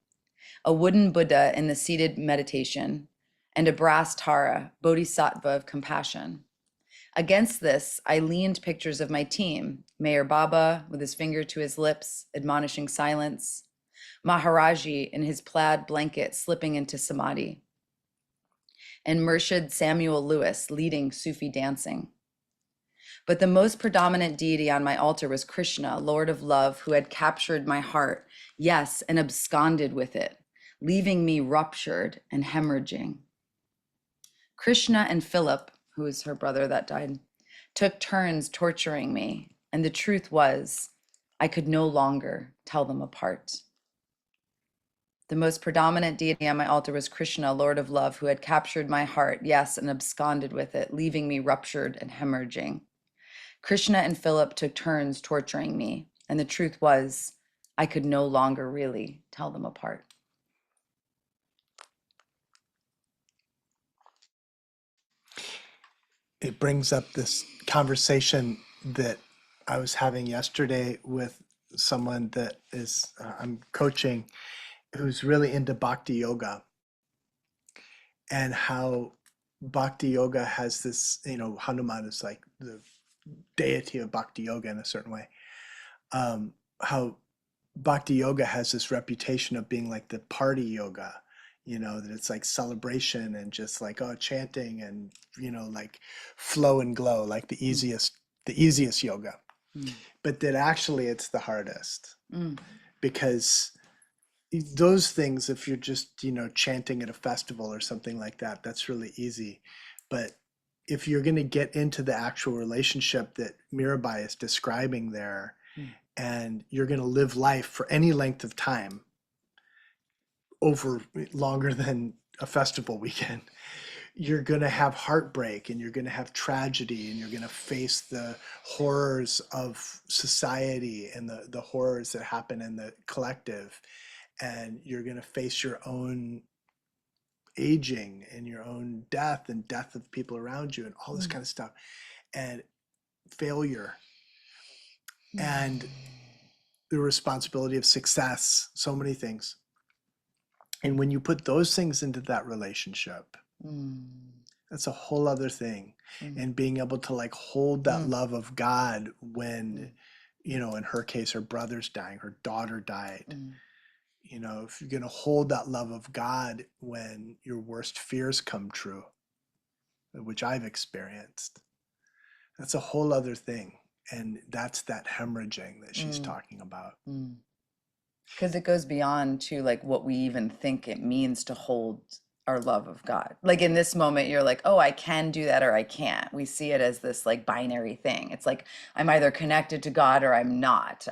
a wooden Buddha in the seated meditation, and a brass Tara, bodhisattva of compassion. Against this, I leaned pictures of my team, Mayor Baba with his finger to his lips, admonishing silence, Maharaji in his plaid blanket slipping into samadhi, and Murshid Samuel Lewis leading Sufi dancing. But the most predominant deity on my altar was Krishna, Lord of Love, who had captured my heart, yes, and absconded with it, leaving me ruptured and hemorrhaging. Krishna and Philip, who is her brother that died, took turns torturing me, and the truth was, I could no longer tell them apart. The most predominant deity on my altar was Krishna, Lord of Love, who had captured my heart, yes, and absconded with it, leaving me ruptured and hemorrhaging. Krishna and Philip took turns torturing me, and the truth was, I could no longer really tell them apart. It brings up this conversation that I was having yesterday with someone that is I'm coaching who's really into bhakti yoga, and how bhakti yoga has this, Hanuman is like the deity of bhakti yoga in a certain way. How bhakti yoga has this reputation of being like the party yoga, that it's like celebration and just like, oh, chanting and, like flow and glow, like the easiest yoga. But that actually it's the hardest because those things, if you're just, chanting at a festival or something like that, that's really easy. But if you're going to get into the actual relationship that Mirabai is describing there, and you're going to live life for any length of time over longer than a festival weekend, you're going to have heartbreak, and you're going to have tragedy, and you're going to face the horrors of society and the horrors that happen in the collective. And you're going to face your own aging and your own death and death of people around you and all this kind of stuff, and failure and the responsibility of success, so many things. And when you put those things into that relationship, that's a whole other thing. And being able to like hold that love of God when, you know, in her case, her brother's dying, her daughter died. You know, if you're going to hold that love of God when your worst fears come true, which I've experienced, that's a whole other thing. And that's that hemorrhaging that she's talking about. Because it goes beyond to like what we even think it means to hold our love of God. Like in this moment, you're like, oh, I can do that or I can't. We see it as this like binary thing. It's like I'm either connected to God or I'm not.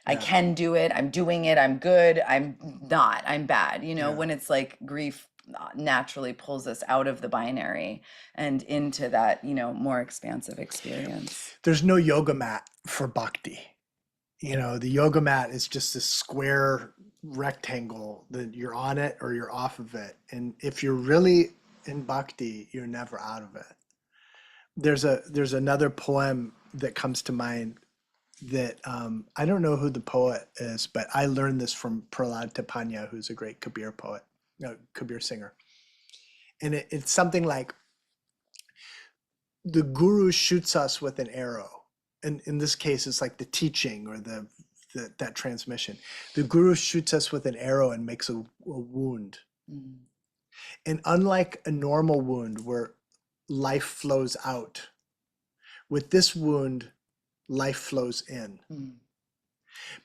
I can do it. I'm doing it. I'm good. I'm not. I'm bad. You know, when it's like grief naturally pulls us out of the binary and into that, you know, more expansive experience. There's no yoga mat for bhakti. You know, the yoga mat is just this square rectangle that you're on it or you're off of it. And if you're really in bhakti, you're never out of it. There's another poem that comes to mind that I don't know who the poet is, but I learned this from Prahlad Tipanya, who's a great Kabir poet, Kabir singer. And it's something like, the guru shoots us with an arrow. And in this case, it's like the teaching or that transmission. The guru shoots us with an arrow and makes a wound. And unlike a normal wound where life flows out, with this wound, life flows in.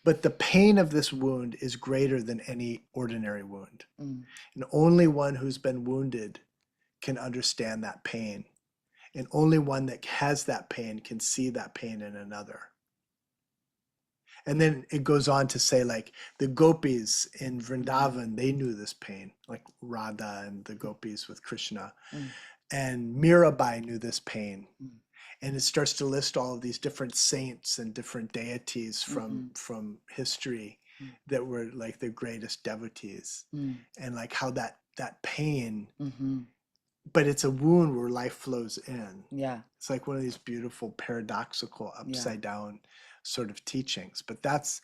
But the pain of this wound is greater than any ordinary wound. And only one who's been wounded can understand that pain. And only one that has that pain can see that pain in another. And then it goes on to say, like, the gopis in Vrindavan, they knew this pain, like Radha and the gopis with Krishna. And Mirabai knew this pain. And it starts to list all of these different saints and different deities from history that were like the greatest devotees. And like how that pain, but it's a wound where life flows in. Yeah. It's like one of these beautiful paradoxical upside down sort of teachings. But that's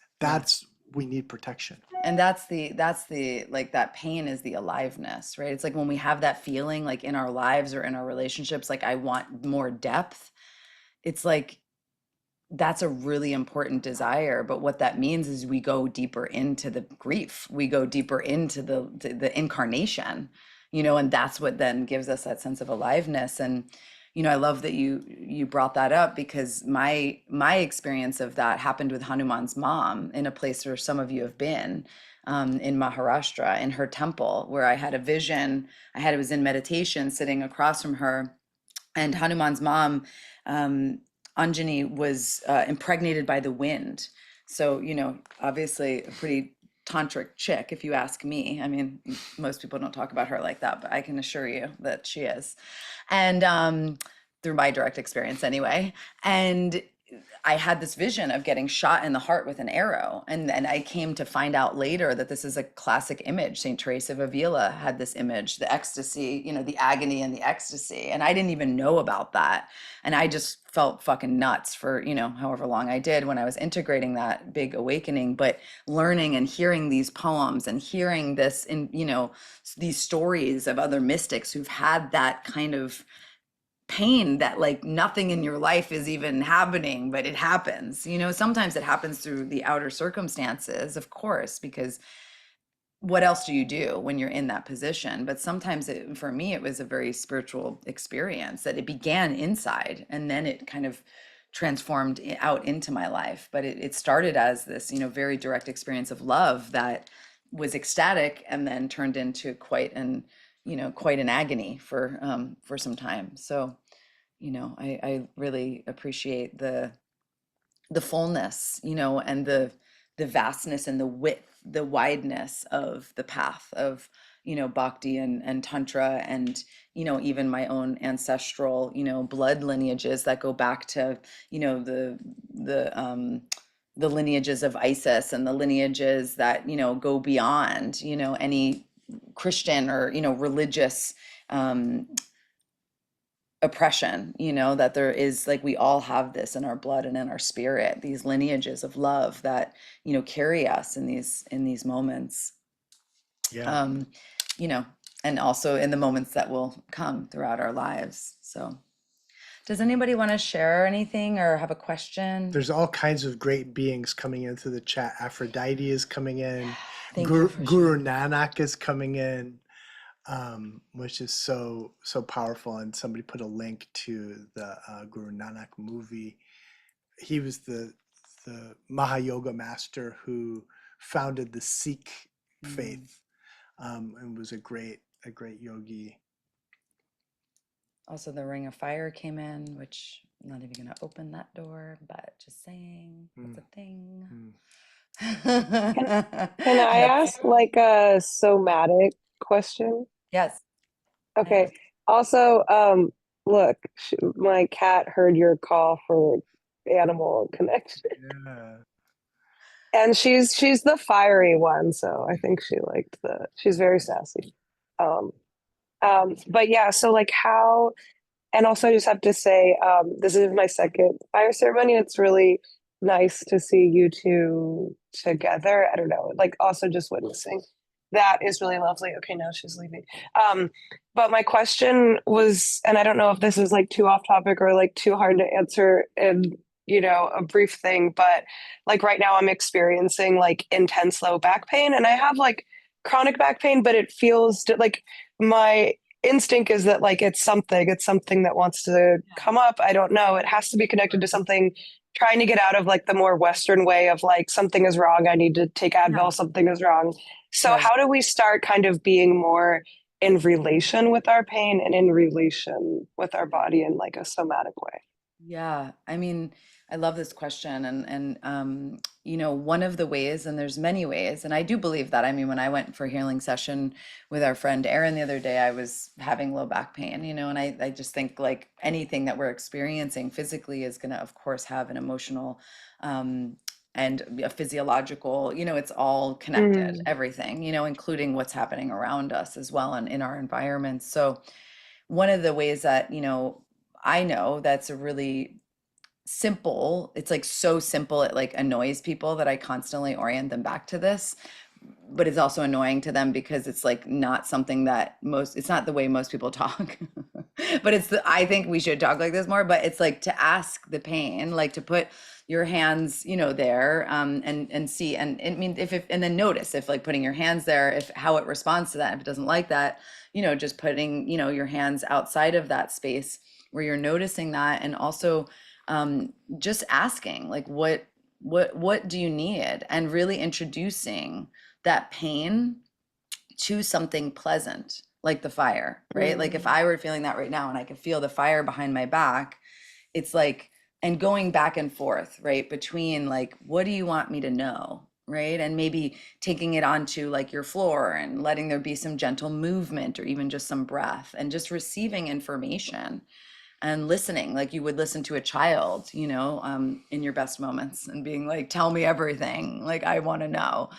we need protection. And that's the like that pain is the aliveness, right? It's like when we have that feeling like in our lives or in our relationships, like I want more depth. It's like that's a really important desire, but what that means is we go deeper into the grief. We go deeper into the incarnation, you know, and that's what then gives us that sense of aliveness. And you know, I love that you brought that up, because my experience of that happened with Hanuman's mom in a place where some of you have been, in Maharashtra, in her temple, where I had a vision. I was in meditation sitting across from her, and Hanuman's mom, Anjani, was impregnated by the wind. So, you know, obviously a pretty tantric chick, if you ask me. I mean, most people don't talk about her like that, but I can assure you that she is. And through my direct experience anyway. And I had this vision of getting shot in the heart with an arrow. And I came to find out later that this is a classic image. St. Teresa of Avila had this image, the ecstasy, you know, the agony and the ecstasy. And I didn't even know about that. And I just felt fucking nuts for, you know, however long I did when I was integrating that big awakening. But learning and hearing these poems and hearing this, in, you know, these stories of other mystics who've had that kind of pain, that like nothing in your life is even happening, but it happens. You know, sometimes it happens through the outer circumstances, of course, because what else do you do when you're in that position? But sometimes for me, it was a very spiritual experience that it began inside and then it kind of transformed out into my life. But it started as this, you know, very direct experience of love that was ecstatic and then turned into quite an agony for some time. So, you know, I really appreciate the fullness, you know, and the vastness and the width, the wideness of the path of bhakti and tantra, and even my own ancestral blood lineages that go back to the lineages of Isis, and the lineages that go beyond any Christian or religious um, oppression, that there is, like, we all have this in our blood and in our spirit, these lineages of love that carry us in these moments, Yeah. um and also in the moments that will come throughout our lives. So does anybody want to share anything or have a question? There's all kinds of great beings coming into the chat. Aphrodite is coming in. Thank you for Guru sharing. Nanak is coming in, which is so powerful. And somebody put a link to the Guru Nanak movie. He was the Mahayoga master who founded the Sikh faith, and was a great yogi. Also, the Ring of Fire came in, which I'm not even going to open that door, but just saying, it's a thing. Can I ask like a somatic question? Yes. Okay. Also, look, my cat heard your call for animal connection, Yeah. and she's the fiery one, so I think she liked she's very sassy. Um, but yeah, so like how, and also I just have to say, this is my second fire ceremony. It's really nice to see you two together. I don't know, like also just witnessing that is really lovely. Okay, now she's leaving. But my question was, and I don't know if this is like too off topic or like too hard to answer in, a brief thing, but like right now I'm experiencing like intense low back pain, and I have like chronic back pain, but it feels like my instinct is that like it's something that wants to come up. I don't know, it has to be connected to something, trying to get out of like the more Western way of like something is wrong, I need to take Advil, something is wrong. So Right. how do we start kind of being more in relation with our pain and in relation with our body in like a somatic way? Yeah, I mean, I love this question, one of the ways, and there's many ways, and I do believe that. I mean, when I went for a healing session with our friend Erin the other day, I was having low back pain, and I just think like anything that we're experiencing physically is going to, of course, have an emotional and a physiological, it's all connected, everything, including what's happening around us as well and in our environments. So one of the ways that, I know that's a really simple, it's like so simple, it like annoys people that I constantly orient them back to this, but it's also annoying to them because it's like not something that it's not the way most people talk. But I think we should talk like this more, but it's like to ask the pain, like to put your hands, there, and see, and I mean, and then notice if like putting your hands there, if how it responds to that, if it doesn't like that, just putting, your hands outside of that space where you're noticing that, and also just asking like what do you need, and really introducing that pain to something pleasant like the fire, right? Like if I were feeling that right now and I could feel the fire behind my back, it's like, and going back and forth, right, between like, what do you want me to know, right? And maybe taking it onto like your floor and letting there be some gentle movement or even just some breath, and just receiving information and listening like you would listen to a child, in your best moments, and being like, tell me everything. Like, I want to know.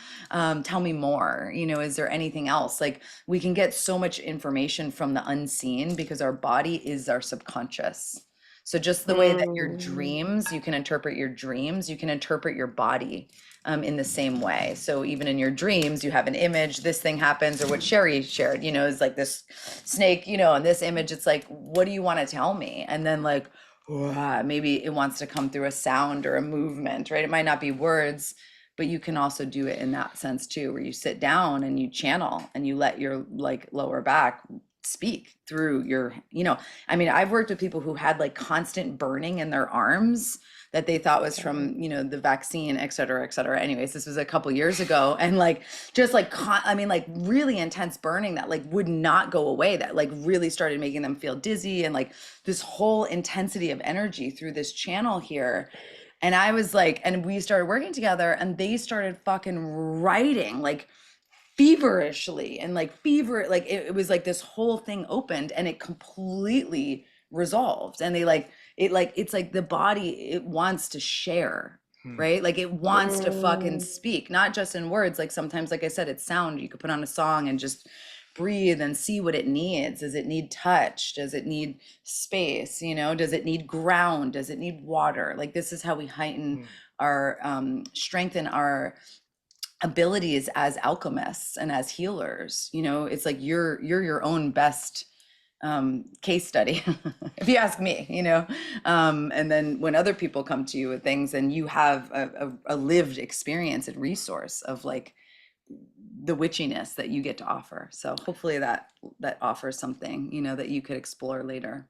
Tell me more. Is there anything else? Like, we can get so much information from the unseen because our body is our subconscious. So just the way that your dreams, you can interpret your dreams, you can interpret your body in the same way. So even in your dreams, you have an image, this thing happens, or what Sherry shared, is like this snake, and this image, it's like, what do you want to tell me? And then like, maybe it wants to come through a sound or a movement, right? It might not be words, but you can also do it in that sense too, where you sit down and you channel and you let your like lower back speak through your, I mean, I've worked with people who had like constant burning in their arms that they thought was from, the vaccine, et cetera, et cetera. Anyways, this was a couple years ago. And like, just like, I mean, like really intense burning that like would not go away, that like really started making them feel dizzy, and like this whole intensity of energy through this channel here. And I was like, and we started working together, and they started fucking writing, like feverishly and like it was like this whole thing opened and it completely resolved. And it's like the body, it wants to share, right? Like it wants to fucking Mm. speak, not just in words. Like sometimes, like I said, it's sound. You could put on a song and just breathe and see what it needs. Does it need touch? Does it need space? You know, does it need ground? Does it need water? Like this is how we heighten our strengthen our abilities as alchemists and as healers. You know, it's like you're your own best case study, if you ask me, you know. And then when other people come to you with things and you have a lived experience and resource of like the witchiness that you get to offer. So hopefully that offers something, you know, that you could explore later.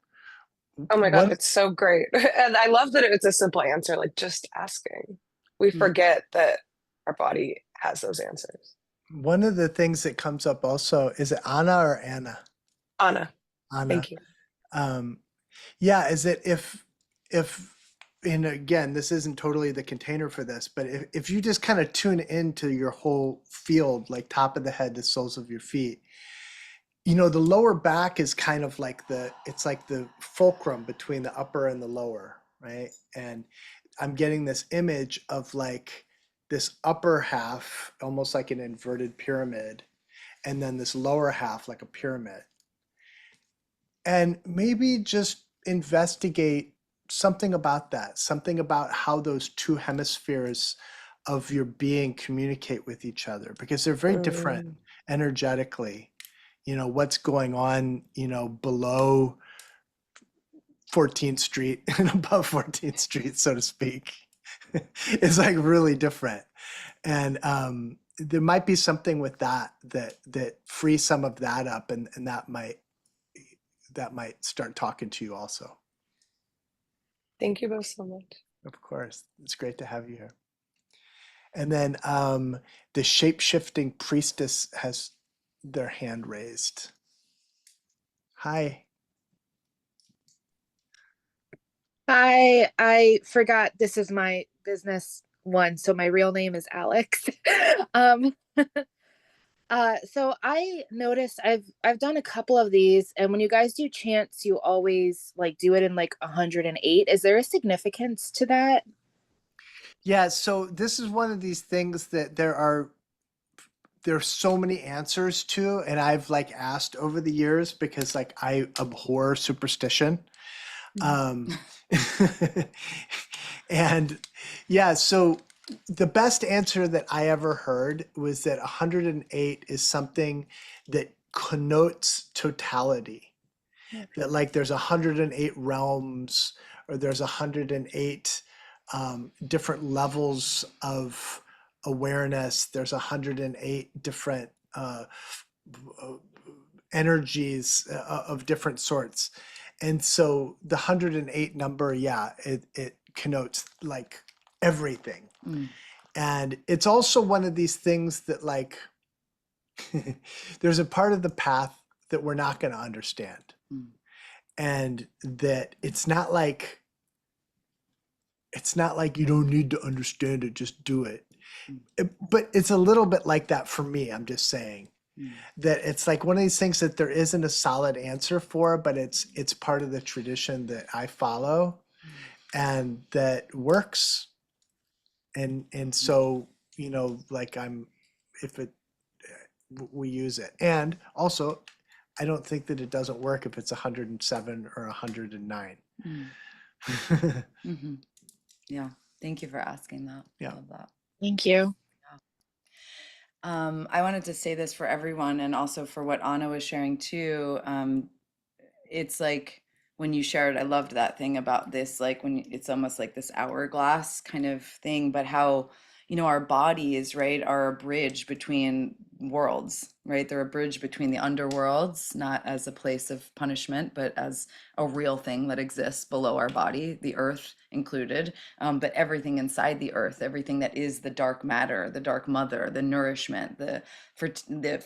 Oh my God, One, it's so great. And I love that it's a simple answer, like just asking. We Mm. forget that our body has those answers. one of the things that comes up also, is it Anna or Anna? Anna, Anna. thank you. Yeah, is it if and again, this isn't totally the container for this, but if you just kind of tune into your whole field, like top of the head to soles of your feet, you know, the lower back is kind of like it's like the fulcrum between the upper and the lower, right? And I'm getting this image of like this upper half, almost like an inverted pyramid, and then this lower half like a pyramid. And maybe just investigate something about that, something about how those two hemispheres of your being communicate with each other, because they're very different Mm. energetically. You know, what's going on, you know, below 14th Street and above 14th Street, so to speak, is like really different. And there might be something with that frees some of that up, and that might start talking to you also. Thank you both so much. Of course, it's great to have you here. And then the shape-shifting priestess has their hand raised. Hi. I forgot this is my business one, so my real name is Alex. um so I noticed I've done a couple of these, and when you guys do chants, you always like do it in like 108. Is there a significance to that? Yeah, so this is one of these things that there's so many answers to, and I've like asked over the years because like I abhor superstition. Um, and yeah, so the best answer that I ever heard was that 108 is something that connotes totality. That like there's 108 realms, or there's 108 different levels of awareness. There's 108 different energies of different sorts. And so the 108 number, yeah, it connotes like everything. And it's also one of these things that like there's a part of the path that we're not going to understand. And that it's not like you don't need to understand it, just do it. But it's a little bit like that for me. I'm just saying that it's like one of these things that there isn't a solid answer for, but it's part of the tradition that I follow and that works. And so, you know, like we use it. And also, I don't think that it doesn't work if it's 107 or 109. Mm-hmm. Yeah. Thank you for asking that. Yeah. I love that. Thank you. I wanted to say this for everyone and also for what Anna was sharing too. It's like when you shared, I loved that thing about this, like when it's almost like this hourglass kind of thing, but how, you know, our bodies, right, are a bridge between worlds. right? They're a bridge between the underworlds, not as a place of punishment, but as a real thing that exists below our body, the earth included, but everything inside the earth, everything that is the dark matter, the dark mother, the nourishment, the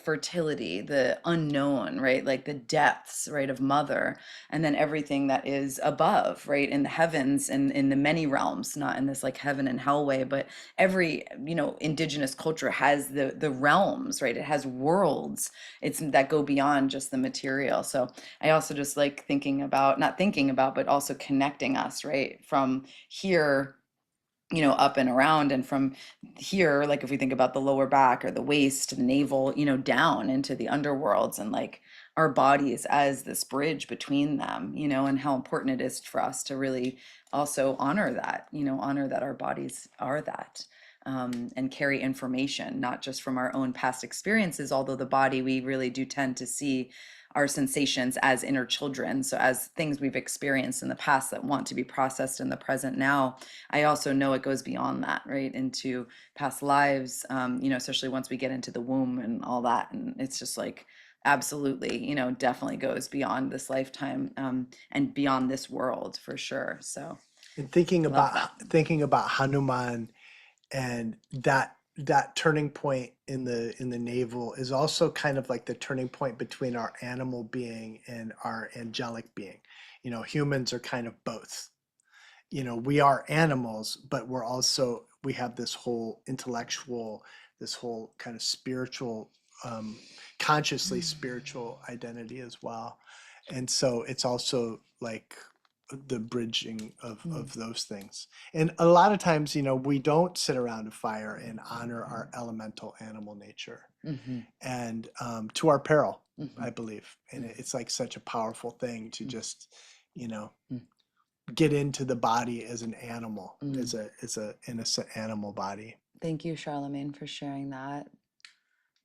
fertility, the unknown, right? Like the depths, right, of mother, and then everything that is above, right, in the heavens and in the many realms, not in this like heaven and hell way, but every, you know, indigenous culture has the realms, right? It has worlds. It's that go beyond just the material. So I also just like thinking about, not thinking about, but also connecting us, right, from here, you know, up and around, and from here, like if we think about the lower back or the waist, the navel, you know, down into the underworlds, and like our bodies as this bridge between them, you know, and how important it is for us to really also honor that, you know, honor that our bodies are that, and carry information, not just from our own past experiences, although the body, we really do tend to see our sensations as inner children. So as things we've experienced in the past that want to be processed in the present now, I also know it goes beyond that, right? Into past lives, you know, especially once we get into the womb and all that. And it's just like, absolutely, you know, definitely goes beyond this lifetime, and beyond this world for sure. So And love that. thinking about Hanuman, and that turning point in the navel is also kind of like the turning point between our animal being and our angelic being. You know, humans are kind of both. You know, we are animals, but we have this whole intellectual, this whole kind of spiritual, consciously spiritual identity as well. And so it's also like the bridging of those things. And a lot of times, you know, we don't sit around a fire and honor our elemental animal nature, and to our peril, I believe. And it's like such a powerful thing to just, you know, get into the body as an animal, as a innocent animal body. Thank you, Charlemagne, for sharing that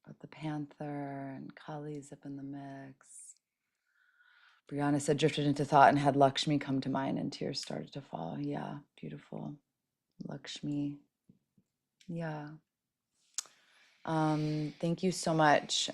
about the panther, and Kali's up in the mix. Brianna said, drifted into thought and had Lakshmi come to mind, and tears started to fall. Yeah, beautiful. Lakshmi. Yeah. Thank you so much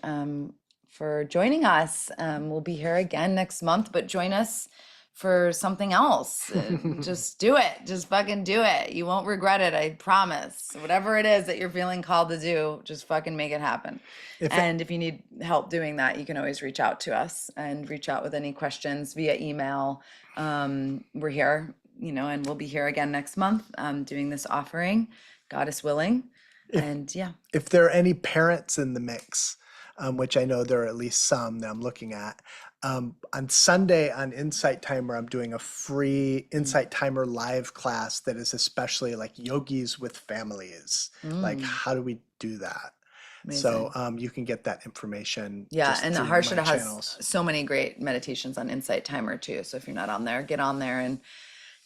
for joining us. We'll be here again next month, but join us for something else. Just do it. Just fucking do it. You won't regret it. I promise. Whatever it is that you're feeling called to do, just fucking make it happen. If you need help doing that, you can always reach out to us, and reach out with any questions via email. We're here, you know, and we'll be here again next month, doing this offering, Goddess willing. And yeah. If there are any parents in the mix, which I know there are at least some that I'm looking at, on Sunday on Insight Timer, I'm doing a free Insight Timer live class that is especially like yogis with families. Like, how do we do that? Amazing. So you can get that information. Yeah, just and through Harshita my has channels. so many great meditations on Insight Timer too. So if you're not on there, get on there and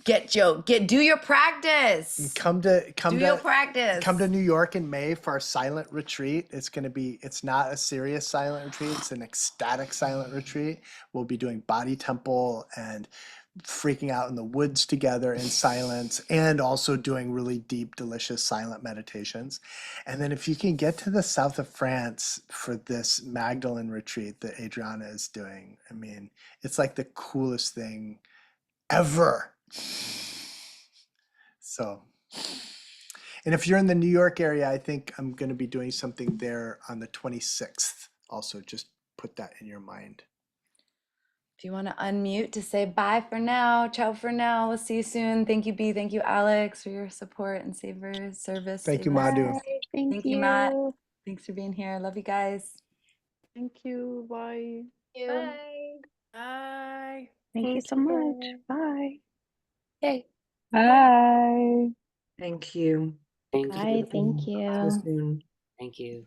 do your practice. Come to practice. Come to New York in May for our silent retreat. It's not a serious silent retreat. It's an ecstatic silent retreat. We'll be doing body temple and freaking out in the woods together in silence, and also doing really deep, delicious silent meditations. And then if you can get to the south of France for this Magdalene retreat that Adriana is doing, I mean, it's like the coolest thing ever. So, and if you're in the New York area, I think I'm going to be doing something there on the 26th. Also, just put that in your mind. If you want to unmute to say bye for now, ciao for now. We'll see you soon. Thank you, B. Thank you, Alex, for your support and service. Thank you, Madhu. Thank you. Matt. Thanks for being here. Love you guys. Thank you. Bye. Bye. Bye. Thank you so much. Bye. Yay. Bye. Thank you. Thank Bye. you. Thank See you you. soon. Thank you.